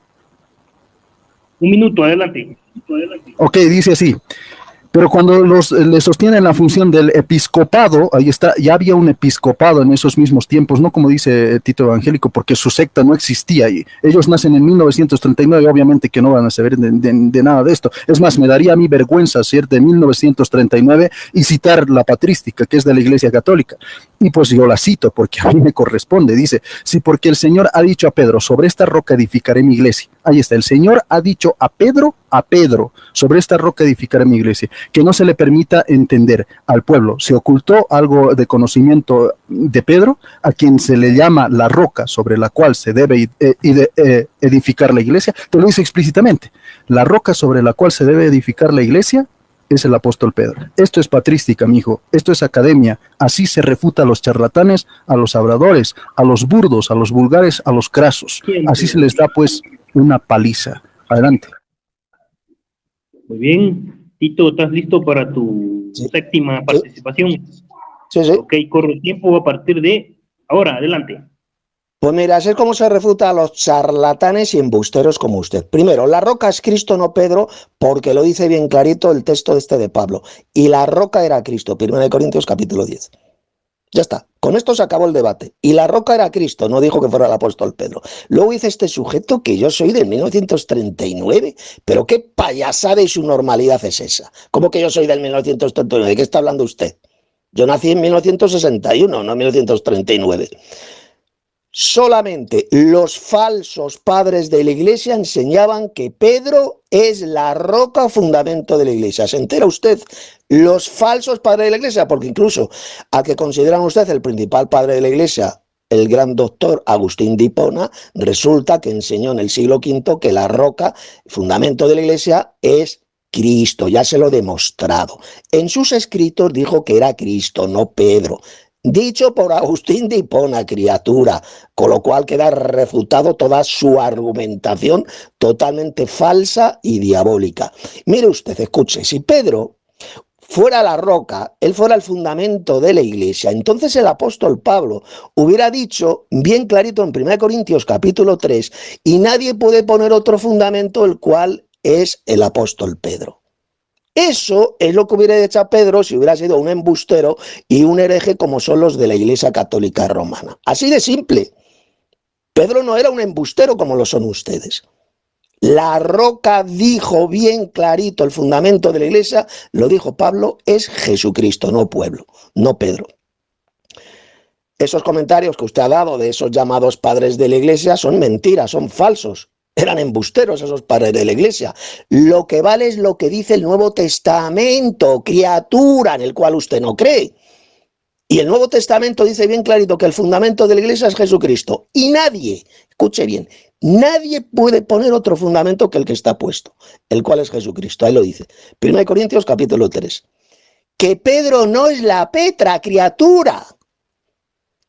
Un minuto, adelante. Ok, dice así. Pero cuando le sostienen la función del episcopado, ahí está, ya había un episcopado en esos mismos tiempos, no como dice Tito Evangélico, porque su secta no existía y ellos nacen en 1939, obviamente que no van a saber de nada de esto. Es más, me daría a mí vergüenza ser de 1939 y citar la patrística, que es de la Iglesia Católica. Y pues yo la cito porque a mí me corresponde. Dice, sí, porque el Señor ha dicho a Pedro, sobre esta roca edificaré mi iglesia. Ahí está, el Señor ha dicho a Pedro, sobre esta roca edificaré mi iglesia. Que no se le permita entender al pueblo. Se ocultó algo de conocimiento de Pedro, a quien se le llama la roca sobre la cual se debe edificar la iglesia. Te lo dice explícitamente. La roca sobre la cual se debe edificar la iglesia es el apóstol Pedro. Esto es patrística, mijo. Esto es academia. Así se refuta a los charlatanes, a los habladores, a los burdos, a los vulgares, a los crasos. Así se les da, pues, una paliza. Adelante. Muy bien. Tito, ¿estás listo para tu séptima participación? Sí. Ok, corro el tiempo a partir de ahora. Adelante. Pues mira, así es como se refuta a los charlatanes y embusteros como usted. Primero, la roca es Cristo, no Pedro, porque lo dice bien clarito el texto de Pablo. Y la roca era Cristo, 1 Corintios capítulo 10. Ya está, con esto se acabó el debate. Y la roca era Cristo, no dijo que fuera el apóstol Pedro. Luego dice este sujeto que yo soy de 1939, pero qué payasada y su normalidad es esa. ¿Cómo que yo soy del 1939? ¿De qué está hablando usted? Yo nací en 1961, no en 1939. Solamente los falsos padres de la iglesia enseñaban que Pedro es la roca o fundamento de la iglesia. ¿Se entera usted? Los falsos padres de la iglesia, porque incluso a que consideran usted el principal padre de la iglesia, el gran doctor Agustín de Hipona, resulta que enseñó en el siglo V que la roca, fundamento de la iglesia, es Cristo. Ya se lo he demostrado. En sus escritos dijo que era Cristo, no Pedro. Dicho por Agustín de Hipona, criatura, con lo cual queda refutado toda su argumentación totalmente falsa y diabólica. Mire usted, escuche, si Pedro fuera la roca, él fuera el fundamento de la iglesia, entonces el apóstol Pablo hubiera dicho bien clarito en 1 Corintios capítulo 3, y nadie puede poner otro fundamento, el cual es el apóstol Pedro. Eso es lo que hubiera hecho Pedro si hubiera sido un embustero y un hereje como son los de la Iglesia Católica Romana. Así de simple. Pedro no era un embustero como lo son ustedes. La roca dijo bien clarito, el fundamento de la Iglesia, lo dijo Pablo, es Jesucristo, no pueblo, no Pedro. Esos comentarios que usted ha dado de esos llamados padres de la Iglesia son mentiras, son falsos. Eran embusteros esos padres de la iglesia. Lo que vale es lo que dice el Nuevo Testamento, criatura, en el cual usted no cree. Y el Nuevo Testamento dice bien clarito que el fundamento de la iglesia es Jesucristo. Y nadie, escuche bien, nadie puede poner otro fundamento que el que está puesto, el cual es Jesucristo. Ahí lo dice. 1 Corintios capítulo 3. Que Pedro no es la Petra, criatura.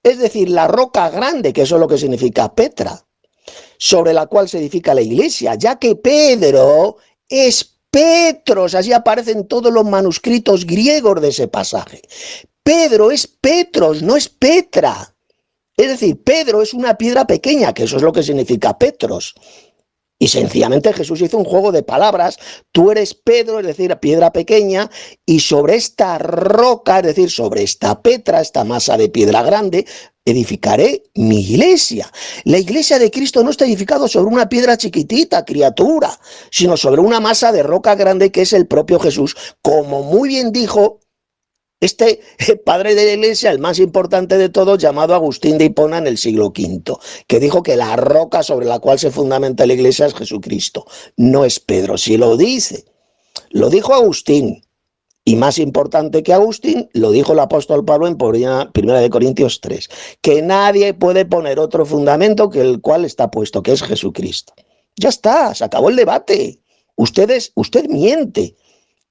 Es decir, la roca grande, que eso es lo que significa Petra, sobre la cual se edifica la iglesia, ya que Pedro es Petros, así aparecen todos los manuscritos griegos de ese pasaje. Pedro es Petros, no es Petra. Es decir, Pedro es una piedra pequeña, que eso es lo que significa Petros. Y sencillamente Jesús hizo un juego de palabras. Tú eres Pedro, es decir, piedra pequeña, y sobre esta roca, es decir, sobre esta Petra, esta masa de piedra grande, edificaré mi iglesia. La iglesia de Cristo no está edificada sobre una piedra chiquitita, criatura, sino sobre una masa de roca grande que es el propio Jesús, como muy bien dijo este padre de la iglesia, el más importante de todos, llamado Agustín de Hipona en el siglo V, que dijo que la roca sobre la cual se fundamenta la iglesia es Jesucristo, no es Pedro. Si lo dice, lo dijo Agustín, y más importante que Agustín, lo dijo el apóstol Pablo en 1 Corintios 3, que nadie puede poner otro fundamento que el cual está puesto, que es Jesucristo. Ya está, se acabó el debate. Usted miente.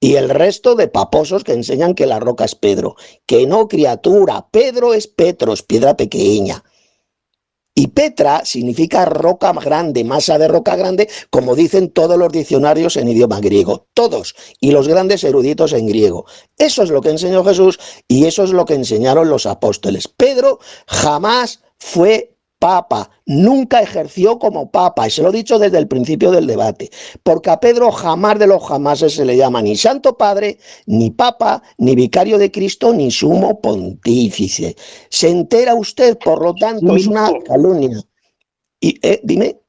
Y el resto de paposos que enseñan que la roca es Pedro. Que no, criatura. Pedro es Petros, piedra pequeña. Y Petra significa roca grande, masa de roca grande, como dicen todos los diccionarios en idioma griego. Todos. Y los grandes eruditos en griego. Eso es lo que enseñó Jesús y eso es lo que enseñaron los apóstoles. Pedro jamás fue papa, nunca ejerció como papa, y se lo he dicho desde el principio del debate, porque a Pedro jamás de los jamases se le llama ni santo padre, ni papa, ni vicario de Cristo, ni sumo pontífice. ¿Se entera usted? Por lo tanto, es una calumnia. Y, dime.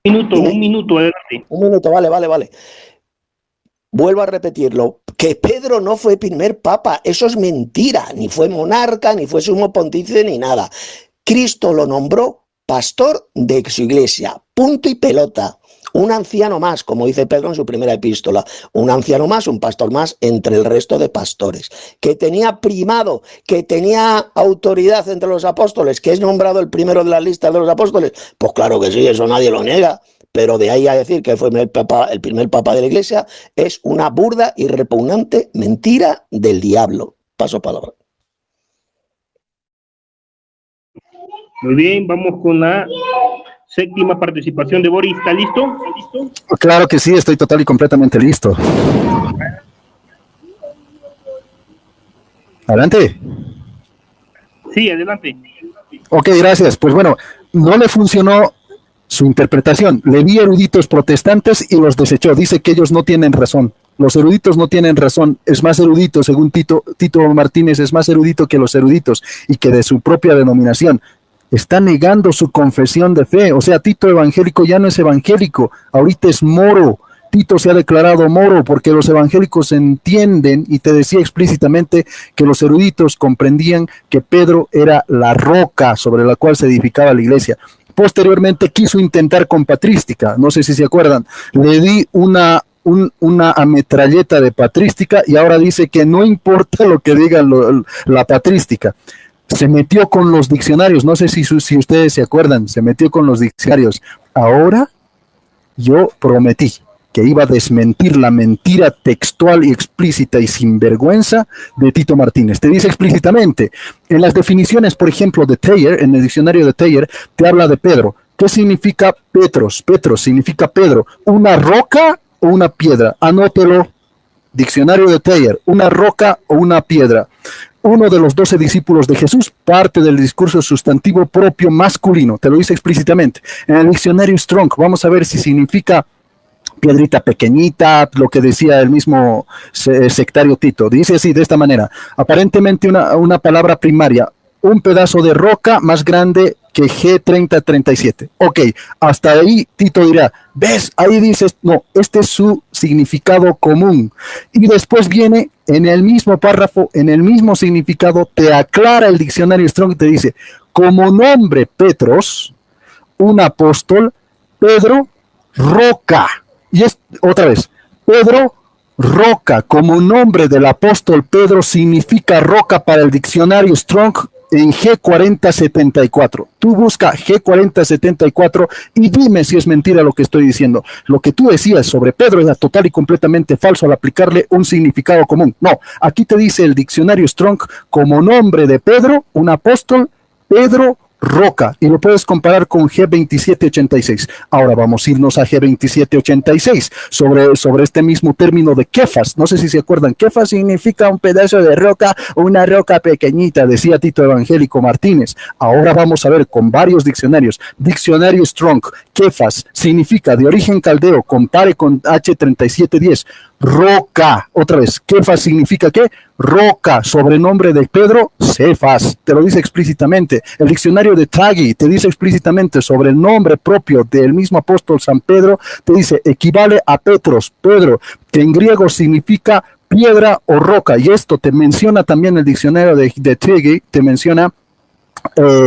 Un minuto, adelante. Un minuto, vale. Vuelvo a repetirlo, que Pedro no fue primer papa, eso es mentira, ni fue monarca, ni fue sumo pontífice, ni nada. Cristo lo nombró pastor de su iglesia, punto y pelota. Un anciano más, como dice Pedro en su primera epístola, un anciano más, un pastor más entre el resto de pastores, que tenía primado, que tenía autoridad entre los apóstoles, que es nombrado el primero de la lista de los apóstoles. Pues claro que sí, eso nadie lo niega. pero de ahí a decir que fue el primer papa de la Iglesia es una burda y repugnante mentira del diablo. Paso palabra. Muy bien, vamos con la séptima participación de Boris. ¿Está listo? Claro que sí, estoy total y completamente listo. Adelante. Sí, adelante. Ok, gracias. Pues bueno, no le funcionó su interpretación. Le di eruditos protestantes y los desechó. Dice que ellos no tienen razón. Los eruditos no tienen razón. Es más erudito, según Tito Martínez, es más erudito que los eruditos y que de su propia denominación. Está negando su confesión de fe. O sea, Tito evangélico ya no es evangélico. Ahorita es moro. Tito se ha declarado moro porque los evangélicos entienden, y te decía explícitamente que los eruditos comprendían que Pedro era la roca sobre la cual se edificaba la iglesia. Posteriormente quiso intentar con patrística, no sé si se acuerdan, le di una ametralleta de patrística y ahora dice que no importa lo que diga la patrística. Se metió con los diccionarios, no sé si ustedes se acuerdan, se metió con los diccionarios. Ahora yo prometí que iba a desmentir la mentira textual y explícita y sinvergüenza de Tito Martínez. Te dice explícitamente, en las definiciones, por ejemplo, de Thayer, en el diccionario de Thayer, te habla de Pedro. ¿Qué significa Petros? Petros significa Pedro, una roca o una piedra. Anótelo, diccionario de Thayer, una roca o una piedra. Uno de los 12 discípulos de Jesús, parte del discurso sustantivo propio masculino, te lo dice explícitamente. En el diccionario Strong, vamos a ver si significa piedrita pequeñita, lo que decía el mismo sectario Tito. Dice así, de esta manera, aparentemente una palabra primaria, un pedazo de roca más grande que G3037. Ok, hasta ahí Tito dirá, ¿ves? Ahí dices, no, este es su significado común. Y después viene en el mismo párrafo, en el mismo significado, te aclara el diccionario Strong y te dice, como nombre Petros, un apóstol, Pedro, roca. Y es otra vez, Pedro, roca, como nombre del apóstol Pedro significa roca para el diccionario Strong en G4074. Tú busca G4074 y dime si es mentira lo que estoy diciendo. Lo que tú decías sobre Pedro era total y completamente falso al aplicarle un significado común. No, aquí te dice el diccionario Strong como nombre de Pedro, un apóstol, Pedro, roca, y lo puedes comparar con G2786. Ahora vamos a irnos a G2786 sobre este mismo término de Kefas. No sé si se acuerdan, Kefas significa un pedazo de roca o una roca pequeñita, decía Tito Evangélico Martínez. Ahora vamos a ver con varios diccionarios. Diccionario Strong, Kefas significa de origen caldeo, compare con H3710, roca. Otra vez, Kefas significa ¿qué? Roca, sobrenombre de Pedro, Cefas, te lo dice explícitamente. El diccionario de Tagui te dice explícitamente sobre el nombre propio del mismo apóstol San Pedro, te dice equivale a Petros, Pedro, que en griego significa piedra o roca, y esto te menciona también el diccionario de Tagui, te menciona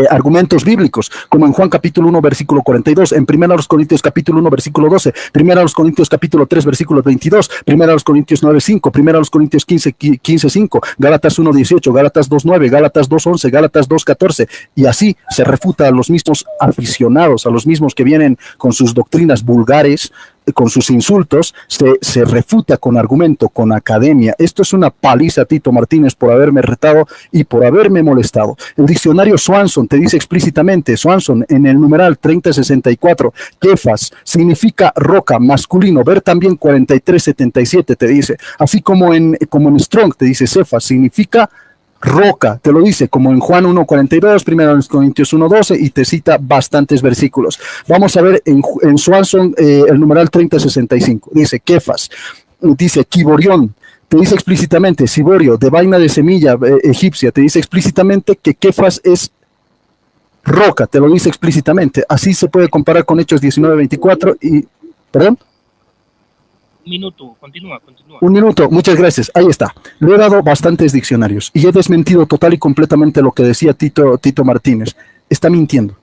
argumentos bíblicos, como en Juan capítulo 1 versículo 42, en 1 Corintios capítulo 1 versículo 12, 1 Corintios capítulo 3 versículo 22, 1 Corintios 9 5, 1 Corintios 15 5, Gálatas 1 18, Gálatas 2 9, Gálatas 2 11, Gálatas 2 14, y así se refuta a los mismos aficionados, a los mismos que vienen con sus doctrinas vulgares, con sus insultos, se refuta con argumento, con academia. Esto es una paliza, Tito Martínez, por haberme retado y por haberme molestado. El diccionario Swanson te dice explícitamente, Swanson, en el numeral 3064, Kefas significa roca, masculino. Ver también 4377 te dice, así como en Strong te dice Cefas, significa roca, te lo dice como en Juan 1.42, 1 Corintios 1.12 y te cita bastantes versículos. Vamos a ver en Swanson el numeral 3065, dice Kefas, dice Kiborión, te dice explícitamente Ciborio, de vaina de semilla egipcia, te dice explícitamente que Kefas es roca, te lo dice explícitamente. Así se puede comparar con Hechos 19.24 y, ¿perdón? Un minuto, continúa. Un minuto, muchas gracias, ahí está. Le he dado bastantes diccionarios y he desmentido total y completamente lo que decía Tito Martínez. Está mintiendo.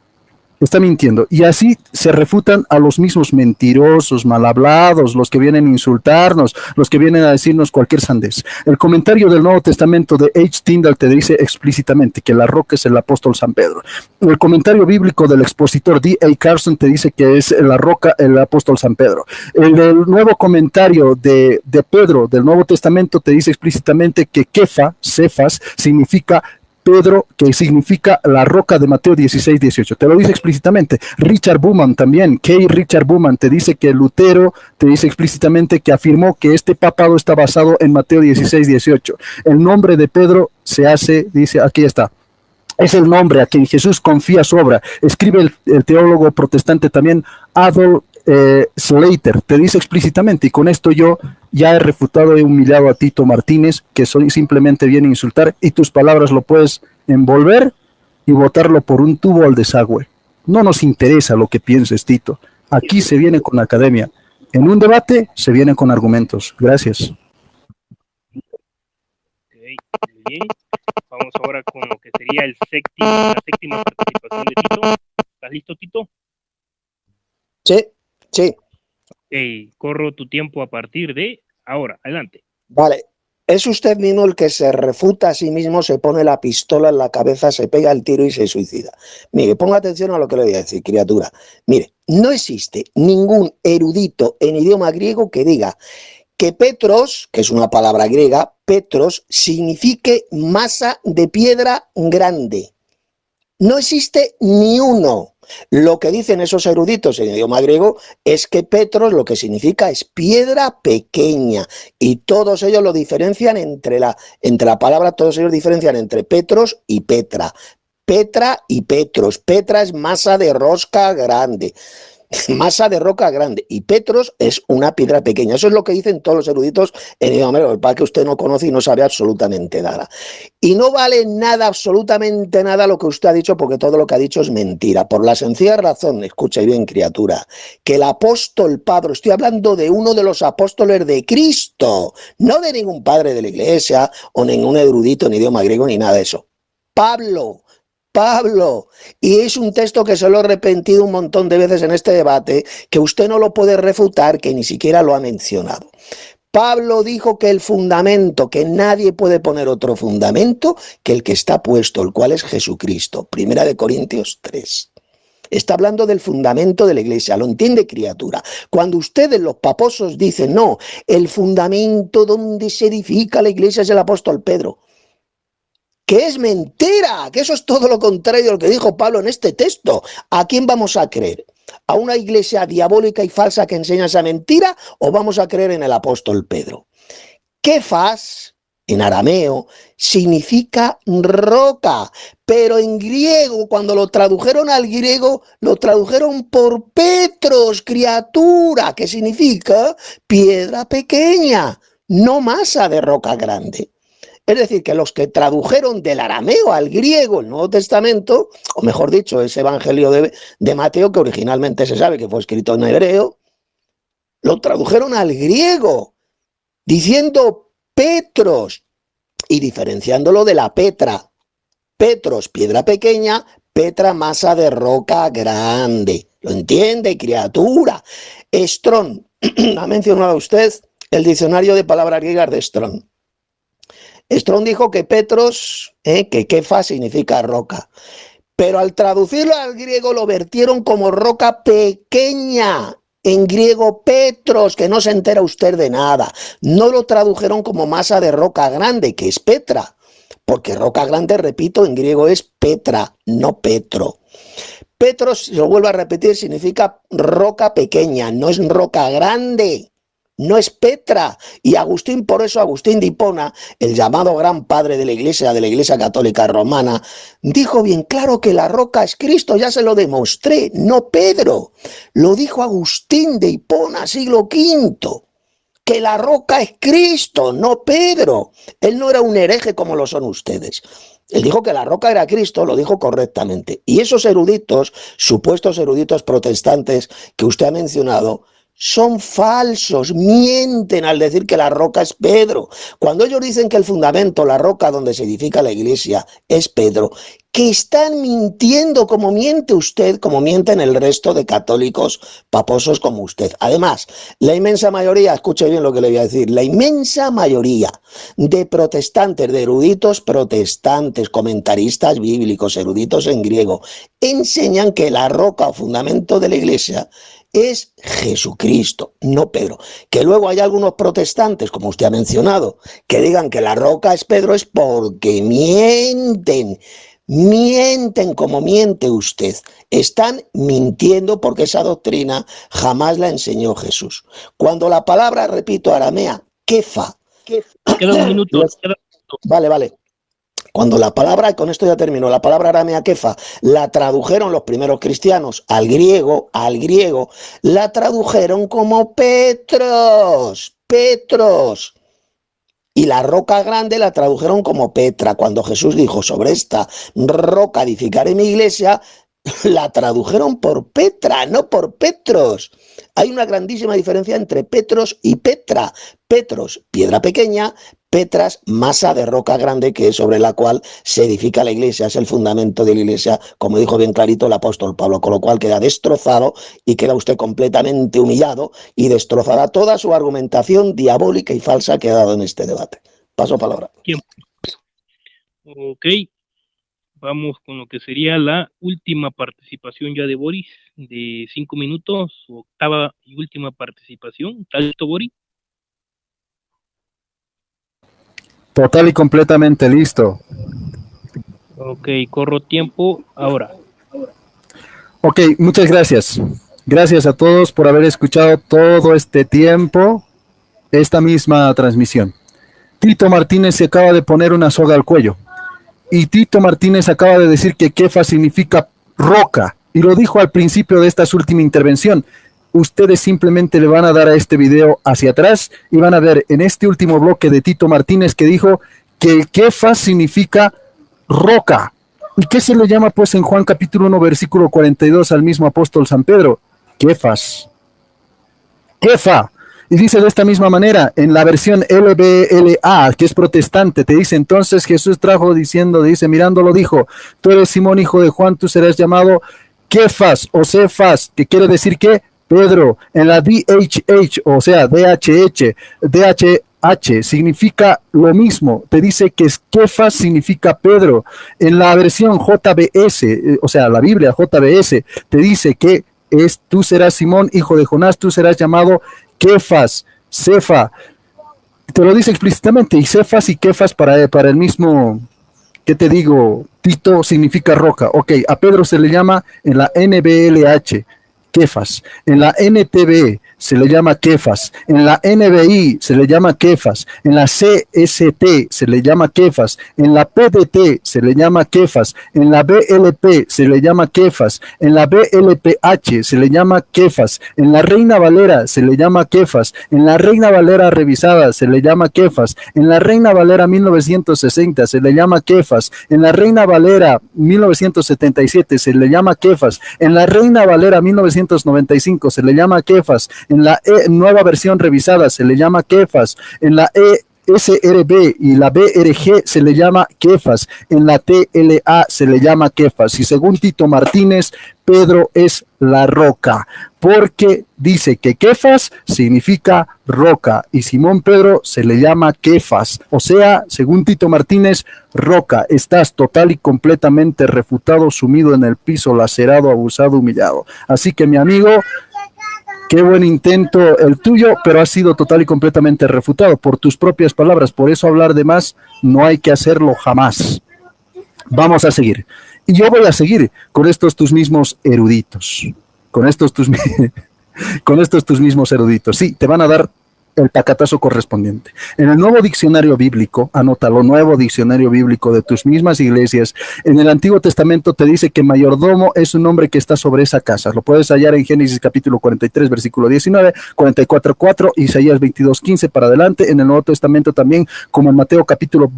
Está mintiendo. Y así se refutan a los mismos mentirosos, mal hablados, los que vienen a insultarnos, los que vienen a decirnos cualquier sandez. El comentario del Nuevo Testamento de H. Tyndall te dice explícitamente que la roca es el apóstol San Pedro. El comentario bíblico del expositor D. A. Carson te dice que es la roca el apóstol San Pedro. El nuevo comentario de Pedro del Nuevo Testamento te dice explícitamente que Kefa, Cefas, significa Pedro, que significa la roca de Mateo 16:18. Te lo dice explícitamente. Richard Bauman también, Richard Bauman te dice que Lutero te dice explícitamente que afirmó que este papado está basado en Mateo 16:18. El nombre de Pedro se hace, dice, aquí está. Es el nombre a quien Jesús confía su obra. Escribe el teólogo protestante también, Adolf Slater, te dice explícitamente, y con esto yo ya he refutado y humillado a Tito Martínez, que simplemente viene a insultar, y tus palabras lo puedes envolver y botarlo por un tubo al desagüe. No nos interesa lo que pienses, Tito. Aquí se viene con academia. En un debate se viene con argumentos. Gracias. Okay, muy bien. Vamos ahora con lo que sería la séptima participación de Tito. ¿Estás listo, Tito? Sí, sí. Corro tu tiempo a partir de ahora. Adelante. Vale. Es usted mismo el que se refuta a sí mismo, se pone la pistola en la cabeza, se pega el tiro y se suicida. Mire, ponga atención a lo que le voy a decir, criatura. Mire, no existe ningún erudito en idioma griego que diga que Petros, que es una palabra griega, Petros, signifique masa de piedra grande. No existe ni uno. Lo que dicen esos eruditos en idioma griego es que Petros lo que significa es piedra pequeña, y todos ellos lo diferencian entre la palabra, todos ellos diferencian entre Petros y Petra. Petra y Petros. Petra es masa de rosca grande. Masa de roca grande, y Petros es una piedra pequeña. Eso es lo que dicen todos los eruditos en idioma griego, para que usted no conoce y no sabe absolutamente nada. Y no vale nada, absolutamente nada lo que usted ha dicho, porque todo lo que ha dicho es mentira, por la sencilla razón, escuche bien, criatura, que el apóstol Pablo, estoy hablando de uno de los apóstoles de Cristo, no de ningún padre de la iglesia o ningún erudito en idioma griego ni nada de eso. Pablo, y es un texto que se lo he repetido un montón de veces en este debate, que usted no lo puede refutar, que ni siquiera lo ha mencionado. Pablo dijo que el fundamento, que nadie puede poner otro fundamento que el que está puesto, el cual es Jesucristo. Primera de Corintios 3. Está hablando del fundamento de la iglesia, ¿lo entiende, criatura? Cuando ustedes, los paposos, dicen, no, el fundamento donde se edifica la iglesia es el apóstol Pedro, que es mentira, que eso es todo lo contrario de lo que dijo Pablo en este texto. ¿A quién vamos a creer? ¿A una iglesia diabólica y falsa que enseña esa mentira, o vamos a creer en el apóstol Pedro? Kefas, en arameo, significa roca, pero en griego, cuando lo tradujeron al griego, lo tradujeron por Petros, criatura, que significa piedra pequeña, no masa de roca grande. Es decir, que los que tradujeron del arameo al griego el Nuevo Testamento, o mejor dicho, ese Evangelio de Mateo, que originalmente se sabe que fue escrito en hebreo, lo tradujeron al griego, diciendo Petros, y diferenciándolo de la Petra. Petros, piedra pequeña, Petra, masa de roca grande. ¿Lo entiende, criatura? Strong, ha mencionado usted el diccionario de palabras griegas de Strong. Strong dijo que Petros, que Kefa significa roca, pero al traducirlo al griego lo vertieron como roca pequeña, en griego Petros, que no se entera usted de nada. No lo tradujeron como masa de roca grande, que es Petra, porque roca grande, repito, en griego es Petra, no Petro. Petros, si lo vuelvo a repetir, significa roca pequeña, no es roca grande. No es Petra. Y Agustín, por eso Agustín de Hipona, el llamado gran padre de la Iglesia Católica Romana, dijo bien claro que la roca es Cristo, ya se lo demostré, no Pedro. Lo dijo Agustín de Hipona, siglo V, que la roca es Cristo, no Pedro. Él no era un hereje como lo son ustedes. Él dijo que la roca era Cristo, lo dijo correctamente. Y esos eruditos, supuestos eruditos protestantes que usted ha mencionado, son falsos, mienten al decir que la roca es Pedro. Cuando ellos dicen que el fundamento, la roca donde se edifica la iglesia es Pedro, que están mintiendo como miente usted, como mienten el resto de católicos paposos como usted. Además, la inmensa mayoría, escuche bien lo que le voy a decir, la inmensa mayoría de protestantes, de eruditos protestantes, comentaristas bíblicos, eruditos en griego, enseñan que la roca o fundamento de la iglesia es Jesucristo, no Pedro. Que luego hay algunos protestantes, como usted ha mencionado, que digan que la roca es Pedro es porque mienten. Mienten como miente usted. Están mintiendo porque esa doctrina jamás la enseñó Jesús. Cuando la palabra, repito, aramea, kefa. Queda un minuto. Vale. Cuando la palabra, con esto ya termino, la palabra aramea kefa la tradujeron los primeros cristianos al griego, la tradujeron como Petros. Y la roca grande la tradujeron como Petra. Cuando Jesús dijo, sobre esta roca edificaré mi iglesia, la tradujeron por Petra, no por Petros. Hay una grandísima diferencia entre Petros y Petra. Petros, piedra pequeña; Petras, masa de roca grande, que es sobre la cual se edifica la iglesia, es el fundamento de la iglesia, como dijo bien clarito el apóstol Pablo, con lo cual queda destrozado y queda usted completamente humillado y destrozará toda su argumentación diabólica y falsa que ha dado en este debate. Paso palabra. Ok, vamos con lo que sería la última participación ya de Boris, de 5 minutos, octava y última participación. ¿Está listo, Boris? Total y completamente listo. Ok, corro tiempo ahora. Ok, muchas gracias. Gracias a todos por haber escuchado todo este tiempo esta misma transmisión. Tito Martínez se acaba de poner una soga al cuello. Y Tito Martínez acaba de decir que Kefa significa roca. Y lo dijo al principio de esta última intervención. Ustedes simplemente le van a dar a este video hacia atrás y van a ver en este último bloque de Tito Martínez que dijo que el Kefa significa roca. ¿Y qué se le llama pues en Juan capítulo 1 versículo 42 al mismo apóstol San Pedro? Kefas. Kefa. Y dice de esta misma manera, en la versión LBLA, que es protestante, te dice, entonces Jesús trajo diciendo, dice, mirándolo dijo, tú eres Simón, hijo de Juan, tú serás llamado Kefas o Cefas, que quiere decir que Pedro. En la DHH, o sea, DHH significa lo mismo, te dice que Kefas significa Pedro. En la versión JBS, o sea, la Biblia JBS, te dice que tú serás Simón, hijo de Jonás, tú serás llamado Kefas, Cefa. Te lo dice explícitamente, y Cefas y Kefas para el mismo, ¿qué te digo? Tito significa roca. Ok, a Pedro se le llama en la NBLH, Kefas. En la NTV se le llama Kefas. En la NBI se le llama Kefas. En la CST se le llama Kefas. En la PDT se le llama Kefas. En la BLP se le llama Kefas. En la BLPH se le llama Kefas. En la Reina Valera se le llama Kefas. En la Reina Valera revisada se le llama Kefas. En la Reina Valera 1960 se le llama Kefas. En la Reina Valera 1977 se le llama Kefas. En la Reina Valera 1995 se le llama Kefas. En la nueva versión revisada se le llama Kefas. En la SRB y la BRG se le llama Kefas. En la TLA se le llama Kefas. Y según Tito Martínez, Pedro es la roca, porque dice que Kefas significa roca y Simón Pedro se le llama Kefas. O sea, según Tito Martínez, roca. Estás total y completamente refutado, sumido en el piso, lacerado, abusado, humillado. Así que, mi amigo, qué buen intento el tuyo, pero ha sido total y completamente refutado por tus propias palabras. Por eso hablar de más no hay que hacerlo jamás. Vamos a seguir. Y yo voy a seguir con estos tus mismos eruditos. Con estos tus mismos eruditos. Sí, te van a dar el pacatazo correspondiente. En el nuevo diccionario bíblico, anótalo, nuevo diccionario bíblico de tus mismas iglesias, en el Antiguo Testamento te dice que mayordomo es un hombre que está sobre esa casa. Lo puedes hallar en Génesis capítulo 43, versículo 19, 44:4, Isaías 22:15 para adelante. En el Nuevo Testamento también, como en Mateo capítulo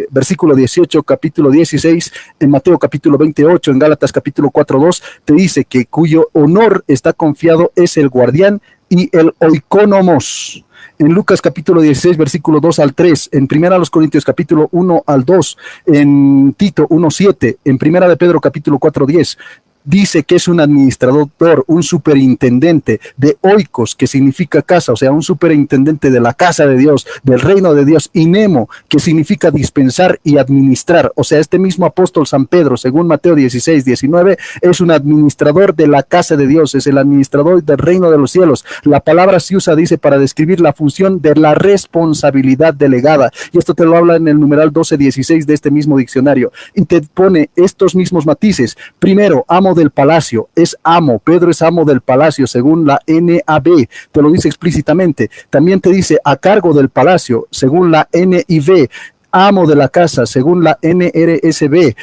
versículo 18, capítulo 16, en Mateo capítulo 28, en Gálatas capítulo 4:2, te dice que cuyo honor está confiado es el guardián y el oikonomos. En Lucas capítulo 16, versículo 2 al 3, en Primera los Corintios capítulo 1 al 2, en Tito 1:7, en Primera de Pedro capítulo 4:10, dice que es un administrador, un superintendente de oikos, que significa casa, o sea, un superintendente de la casa de Dios, del reino de Dios, y nemo, que significa dispensar y administrar. O sea, este mismo apóstol San Pedro, según Mateo 16:19, es un administrador de la casa de Dios, es el administrador del reino de los cielos. La palabra se usa, dice, para describir la función de la responsabilidad delegada, y esto te lo habla en el numeral 12:16 de este mismo diccionario, y te pone estos mismos matices. Primero, amo del palacio, es amo. Pedro es amo del palacio, según la NAB, te lo dice explícitamente. También te dice a cargo del palacio, según la NIV. Amo de la casa, según la NRSB,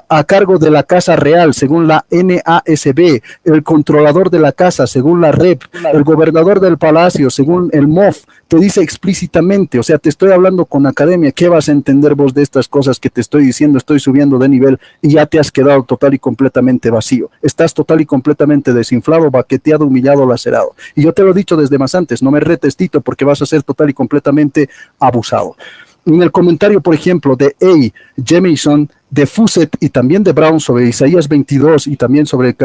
a cargo de la casa real, según la NASB, el controlador de la casa, según la REP, el gobernador del palacio, según el MOF, te dice explícitamente. O sea, te estoy hablando con academia. ¿Qué vas a entender vos de estas cosas que te estoy diciendo? Estoy subiendo de nivel y ya te has quedado total y completamente vacío. Estás total y completamente desinflado, baqueteado, humillado, lacerado. Y yo te lo he dicho desde más antes, no me retes, Tito, porque vas a ser total y completamente abusado. En el comentario, por ejemplo, de A. Jamieson, de Fuset y también de Brown sobre Isaías 22 y también sobre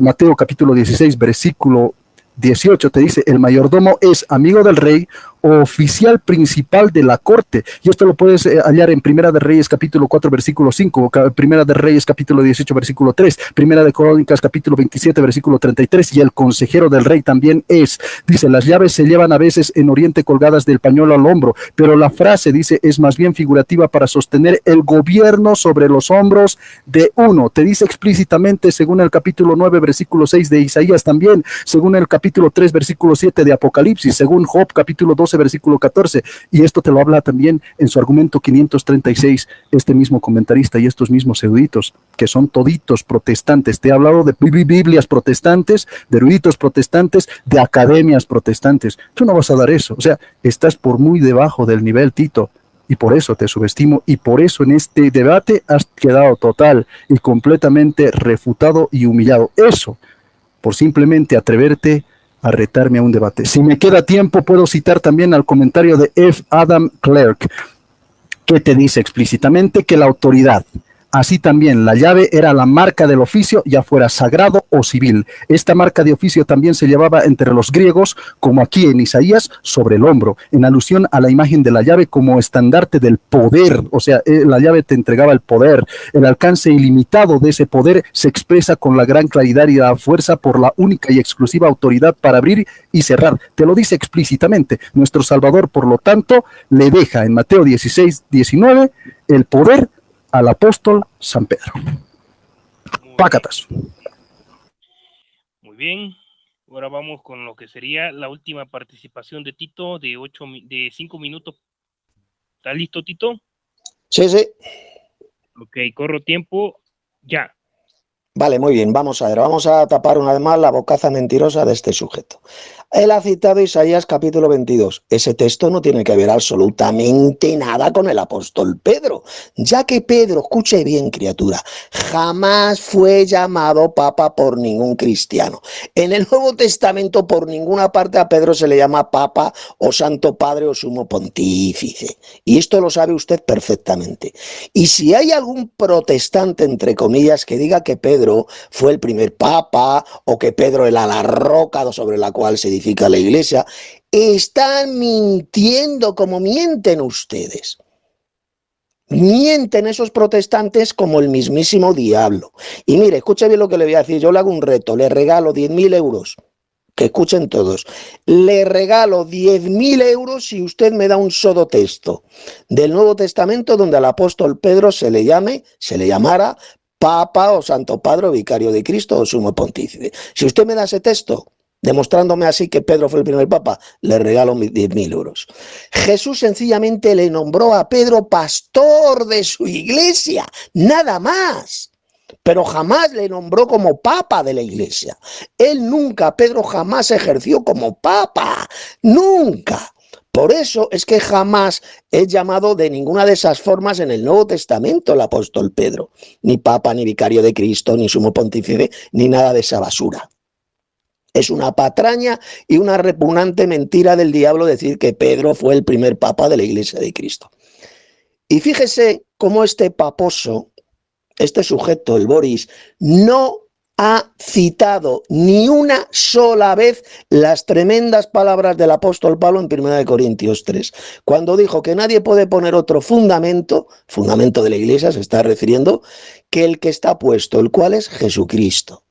Mateo capítulo 16, versículo 18, te dice, el mayordomo es amigo del rey o oficial principal de la corte. Y esto lo puedes hallar en Primera de Reyes capítulo 4 versículo 5, Primera de Reyes capítulo 18 versículo 3, Primera de Crónicas capítulo 27 versículo 33, y el consejero del rey también es. Dice, las llaves se llevan a veces en Oriente colgadas del pañuelo al hombro, pero la frase, dice, es más bien figurativa para sostener el gobierno sobre los hombros de uno. Te dice explícitamente, según el capítulo 9 versículo 6 de Isaías también, según el capítulo 3 versículo 7 de Apocalipsis, según Job capítulo 12 versículo 14, y esto te lo habla también en su argumento 536 este mismo comentarista y estos mismos eruditos, que son toditos protestantes. Te he hablado de Biblias protestantes, de eruditos protestantes, de academias protestantes. Tú no vas a dar eso, o sea, estás por muy debajo del nivel, Tito, y por eso te subestimo, y por eso en este debate has quedado total y completamente refutado y humillado. Eso, por simplemente atreverte a retarme a un debate. Si me queda tiempo, puedo citar también al comentario de F. Adam Clarke, que te dice explícitamente que la autoridad, así también la llave, era la marca del oficio, ya fuera sagrado o civil. Esta marca de oficio también se llevaba entre los griegos, como aquí en Isaías, sobre el hombro, en alusión a la imagen de la llave como estandarte del poder. O sea, la llave te entregaba el poder. El alcance ilimitado de ese poder se expresa con la gran claridad y la fuerza por la única y exclusiva autoridad para abrir y cerrar. Te lo dice explícitamente. Nuestro Salvador, por lo tanto, le deja en Mateo 16:19 el poder al apóstol San Pedro. Pácatas. Muy bien. Ahora vamos con lo que sería la última participación de Tito de 5 minutos. ¿Estás listo, Tito? Sí, sí. Ok, corro tiempo. Ya. Vale, muy bien, vamos a ver, vamos a tapar una vez más la bocaza mentirosa de este sujeto. Él ha citado Isaías capítulo 22. Ese texto no tiene que ver absolutamente nada con el apóstol Pedro, ya que Pedro, escuche bien, criatura, jamás fue llamado papa por ningún cristiano. En el Nuevo Testamento por ninguna parte a Pedro se le llama papa o santo padre o sumo pontífice. Y esto lo sabe usted perfectamente. Y si hay algún protestante, entre comillas, que diga que Pedro fue el primer papa o que Pedro era la roca sobre la cual se edifica la iglesia, están mintiendo como mienten ustedes. Mienten esos protestantes como el mismísimo diablo. Y mire, escuche bien lo que le voy a decir. Yo le hago un reto, le regalo 10.000 euros. Que escuchen todos. Le regalo 10.000 euros si usted me da un solo texto del Nuevo Testamento donde al apóstol Pedro se le llamara Papa o Santo Padre o Vicario de Cristo o Sumo Pontífice. Si usted me da ese texto, demostrándome así que Pedro fue el primer papa, le regalo 10.000 euros. Jesús sencillamente le nombró a Pedro pastor de su iglesia, nada más, pero jamás le nombró como papa de la iglesia. Él nunca, Pedro jamás ejerció como papa, nunca. Por eso es que jamás es llamado de ninguna de esas formas en el Nuevo Testamento el apóstol Pedro, ni papa, ni vicario de Cristo, ni sumo pontífice, ni nada de esa basura. Es una patraña y una repugnante mentira del diablo decir que Pedro fue el primer papa de la Iglesia de Cristo. Y fíjese cómo este paposo, este sujeto, el Boris, no ha citado ni una sola vez las tremendas palabras del apóstol Pablo en 1 Corintios 3, cuando dijo que nadie puede poner otro fundamento de la Iglesia, se está refiriendo, que el que está puesto, el cual es Jesucristo.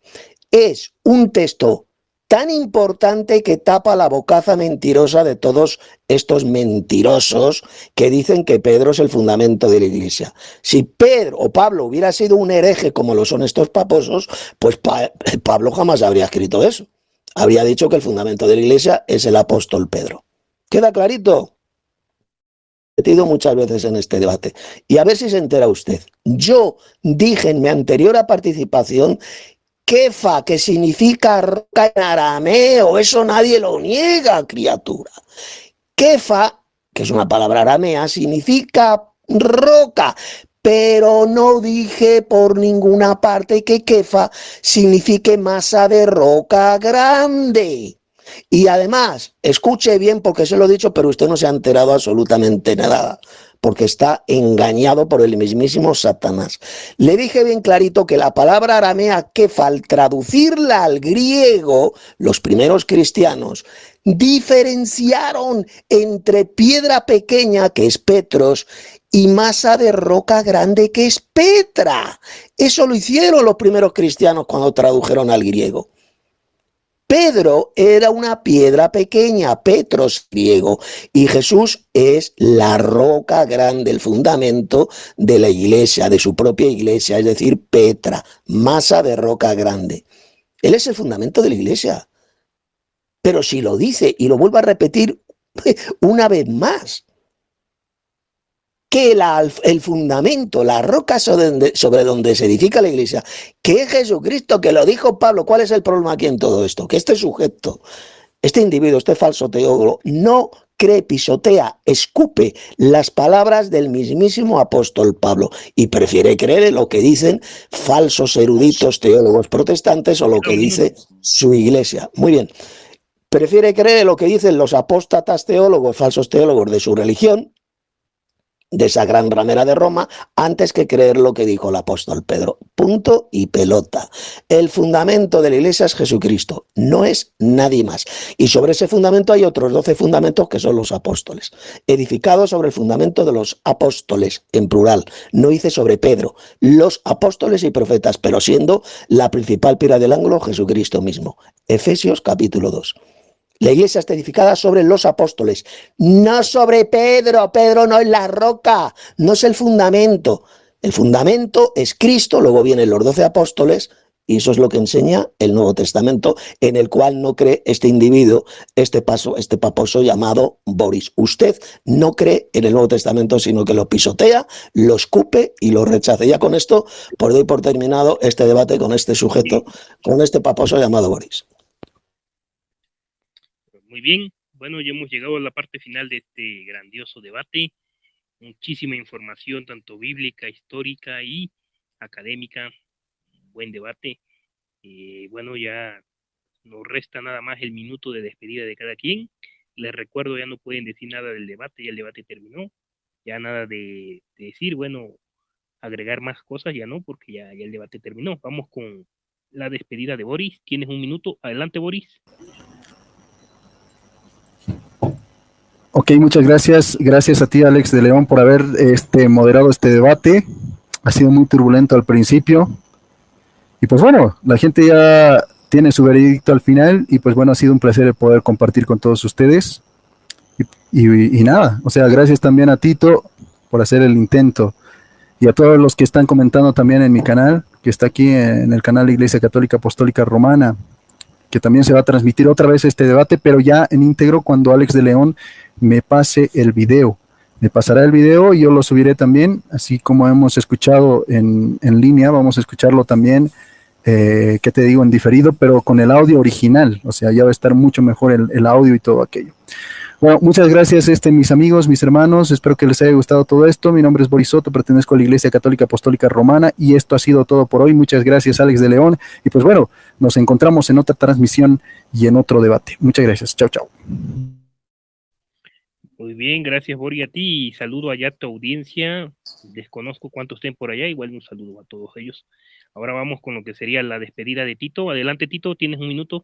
Es un texto tan importante que tapa la bocaza mentirosa de todos estos mentirosos que dicen que Pedro es el fundamento de la iglesia. Si Pedro o Pablo hubiera sido un hereje como lo son estos paposos, pues Pablo jamás habría escrito eso. Habría dicho que el fundamento de la iglesia es el apóstol Pedro. ¿Queda clarito? He metido muchas veces en este debate. Y a ver si se entera usted. Yo dije en mi anterior participación Kefa, que significa roca en arameo, eso nadie lo niega, criatura. Kefa, que es una palabra aramea, significa roca, pero no dije por ninguna parte que Kefa signifique masa de roca grande. Y además, escuche bien porque se lo he dicho, pero usted no se ha enterado absolutamente nada, porque está engañado por el mismísimo Satanás. Le dije bien clarito que la palabra aramea kefa, al traducirla al griego, los primeros cristianos diferenciaron entre piedra pequeña, que es Petros, y masa de roca grande, que es Petra. Eso lo hicieron los primeros cristianos cuando tradujeron al griego. Pedro era una piedra pequeña, Petros griego, y Jesús es la roca grande, el fundamento de la iglesia, de su propia iglesia, es decir, Petra, masa de roca grande. Él es el fundamento de la iglesia. Pero si lo dice, y lo vuelvo a repetir una vez más, que el fundamento, la roca sobre donde se edifica la iglesia, que es Jesucristo, que lo dijo Pablo. ¿Cuál es el problema aquí en todo esto? Que este sujeto, este individuo, este falso teólogo, no cree, pisotea, escupe las palabras del mismísimo apóstol Pablo y prefiere creer en lo que dicen falsos eruditos teólogos protestantes o lo que dice su iglesia. Muy bien. Prefiere creer en lo que dicen los apóstatas teólogos, falsos teólogos de su religión, de esa gran ramera de Roma, antes que creer lo que dijo el apóstol Pedro. Punto y pelota. El fundamento de la iglesia es Jesucristo, no es nadie más. Y sobre ese fundamento hay otros 12 fundamentos que son los apóstoles, edificados sobre el fundamento de los apóstoles, en plural. No dice sobre Pedro, los apóstoles y profetas, pero siendo la principal piedra del ángulo Jesucristo mismo. Efesios capítulo 2. La iglesia está edificada sobre los apóstoles, no sobre Pedro. Pedro no es la roca, no es el fundamento. El fundamento es Cristo, luego vienen los 12 apóstoles, y eso es lo que enseña el Nuevo Testamento, en el cual no cree este individuo, este paposo llamado Boris. Usted no cree en el Nuevo Testamento, sino que lo pisotea, lo escupe y lo rechaza. Ya con esto, doy por terminado este debate con este sujeto, con este paposo llamado Boris. Muy bien, bueno, ya hemos llegado a la parte final de este grandioso debate. Muchísima información, tanto bíblica, histórica y académica. Buen debate. Bueno, ya nos resta nada más el minuto de despedida de cada quien. Les recuerdo, ya no pueden decir nada del debate, ya el debate terminó. Ya nada de decir, bueno, agregar más cosas, ya no, porque ya el debate terminó. Vamos con la despedida de Boris. Tienes un minuto. Adelante, Boris. Ok, muchas gracias. Gracias a ti, Alex de León, por haber moderado este debate. Ha sido muy turbulento al principio. Y pues bueno, la gente ya tiene su veredicto al final. Y pues bueno, ha sido un placer poder compartir con todos ustedes. Y nada, o sea, gracias también a Tito por hacer el intento. Y a todos los que están comentando también en mi canal, que está aquí en el canal Iglesia Católica Apostólica Romana. que también se va a transmitir otra vez este debate, pero ya en íntegro cuando Alex de León me pase el video. Me pasará el video y yo lo subiré también, así como hemos escuchado en línea, vamos a escucharlo también, ¿qué te digo? En diferido, pero con el audio original, o sea, ya va a estar mucho mejor el audio y todo aquello. Bueno, muchas gracias, mis amigos, mis hermanos. Espero que les haya gustado todo esto. Mi nombre es Boris Soto, pertenezco a la Iglesia Católica Apostólica Romana y esto ha sido todo por hoy. Muchas gracias, Alex de León. Y pues bueno, nos encontramos en otra transmisión y en otro debate. Muchas gracias. Chao, chao. Muy bien, gracias, Boris, a ti y saludo allá a tu audiencia. Desconozco cuántos estén por allá, igual un saludo a todos ellos. Ahora vamos con lo que sería la despedida de Tito. Adelante, Tito, tienes un minuto.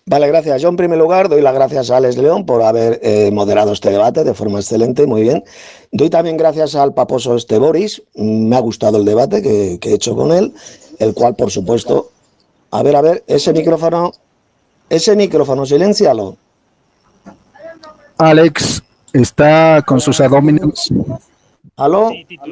Vale, gracias. Yo en primer lugar doy las gracias a Alex León por haber moderado este debate de forma excelente, muy bien. Doy también gracias al paposo Boris. Me ha gustado el debate que he hecho con él, el cual, por supuesto... A ver, ese micrófono, siléncialo. Alex está con sus abdominales. ¿Aló? Sí, Tito,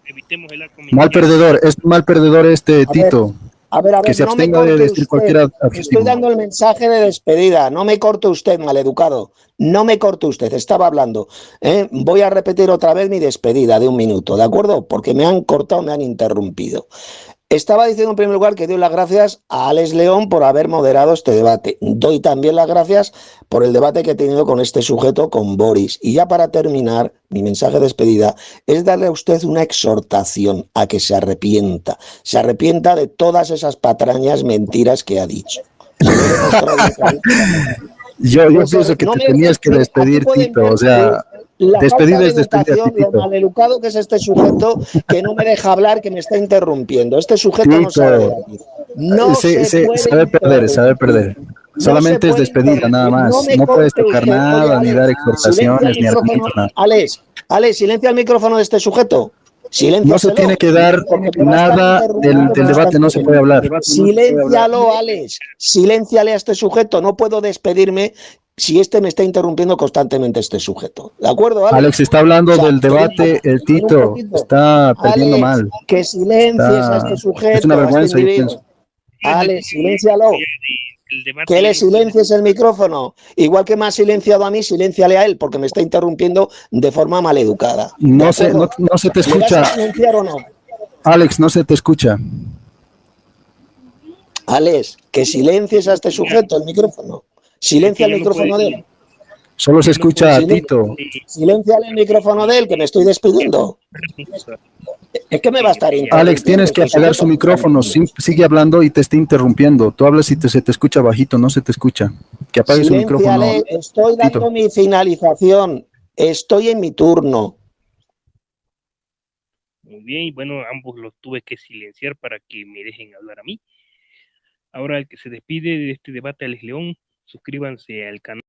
evitemos el arco. Mal perdedor, es mal perdedor Tito. A ver, que se no abstenga me corte de decir usted. cualquier adjetivo. Estoy dando el mensaje de despedida. No me corte usted, maleducado. No me corte usted, estaba hablando. Voy a repetir otra vez mi despedida de 1 minuto, ¿de acuerdo? Porque me han cortado, me han interrumpido. Estaba diciendo en primer lugar que doy las gracias a Alex León por haber moderado este debate. Doy también las gracias por el debate que he tenido con este sujeto, con Boris. Y ya para terminar, mi mensaje de despedida es darle a usted una exhortación a que se arrepienta. Se arrepienta de todas esas patrañas, mentiras que ha dicho. Yo pienso que te tenías que despedir, Tito. O sea, despedida es despedida, Tito. Lo maleducado que es este sujeto que no me deja hablar, que me está interrumpiendo. Este sujeto Tito, no sabe. No sabe perder. Solamente es despedida, nada más. No puedes tocar nada, ni dar exhortaciones, ni argumentos, nada. Alex, silencia el micrófono de este sujeto. No se tiene que dar nada del debate, no se puede hablar. Siléncialo, Alex. Silénciale a este sujeto. No puedo despedirme si me está interrumpiendo constantemente este sujeto. ¿De acuerdo, Alex? Alex está hablando del debate, el Tito está perdiendo Alex, mal. Que silencies a este sujeto. Es una vergüenza, yo pienso. Alex, siléncialo. Que le silencies el micrófono. Igual que me ha silenciado a mí, silénciale a él, porque me está interrumpiendo de forma maleducada. No se te escucha. ¿Le vas a silenciar o no? Alex, no se te escucha. Alex, que silencies a este sujeto el micrófono. Silencia el micrófono de él. Solo se escucha a Tito. Silencia el micrófono de él, que me estoy despidiendo. Es que me va a estar interrumpiendo. Alex, tienes que apagar su micrófono. Sigue hablando y te está interrumpiendo. Tú hablas y se te escucha bajito, no se te escucha. Que apague su micrófono. Estoy dando Tito. Mi finalización. Estoy en mi turno. Muy bien, bueno, ambos los tuve que silenciar para que me dejen hablar a mí. Ahora el que se despide de este debate, Alex León, suscríbanse al canal.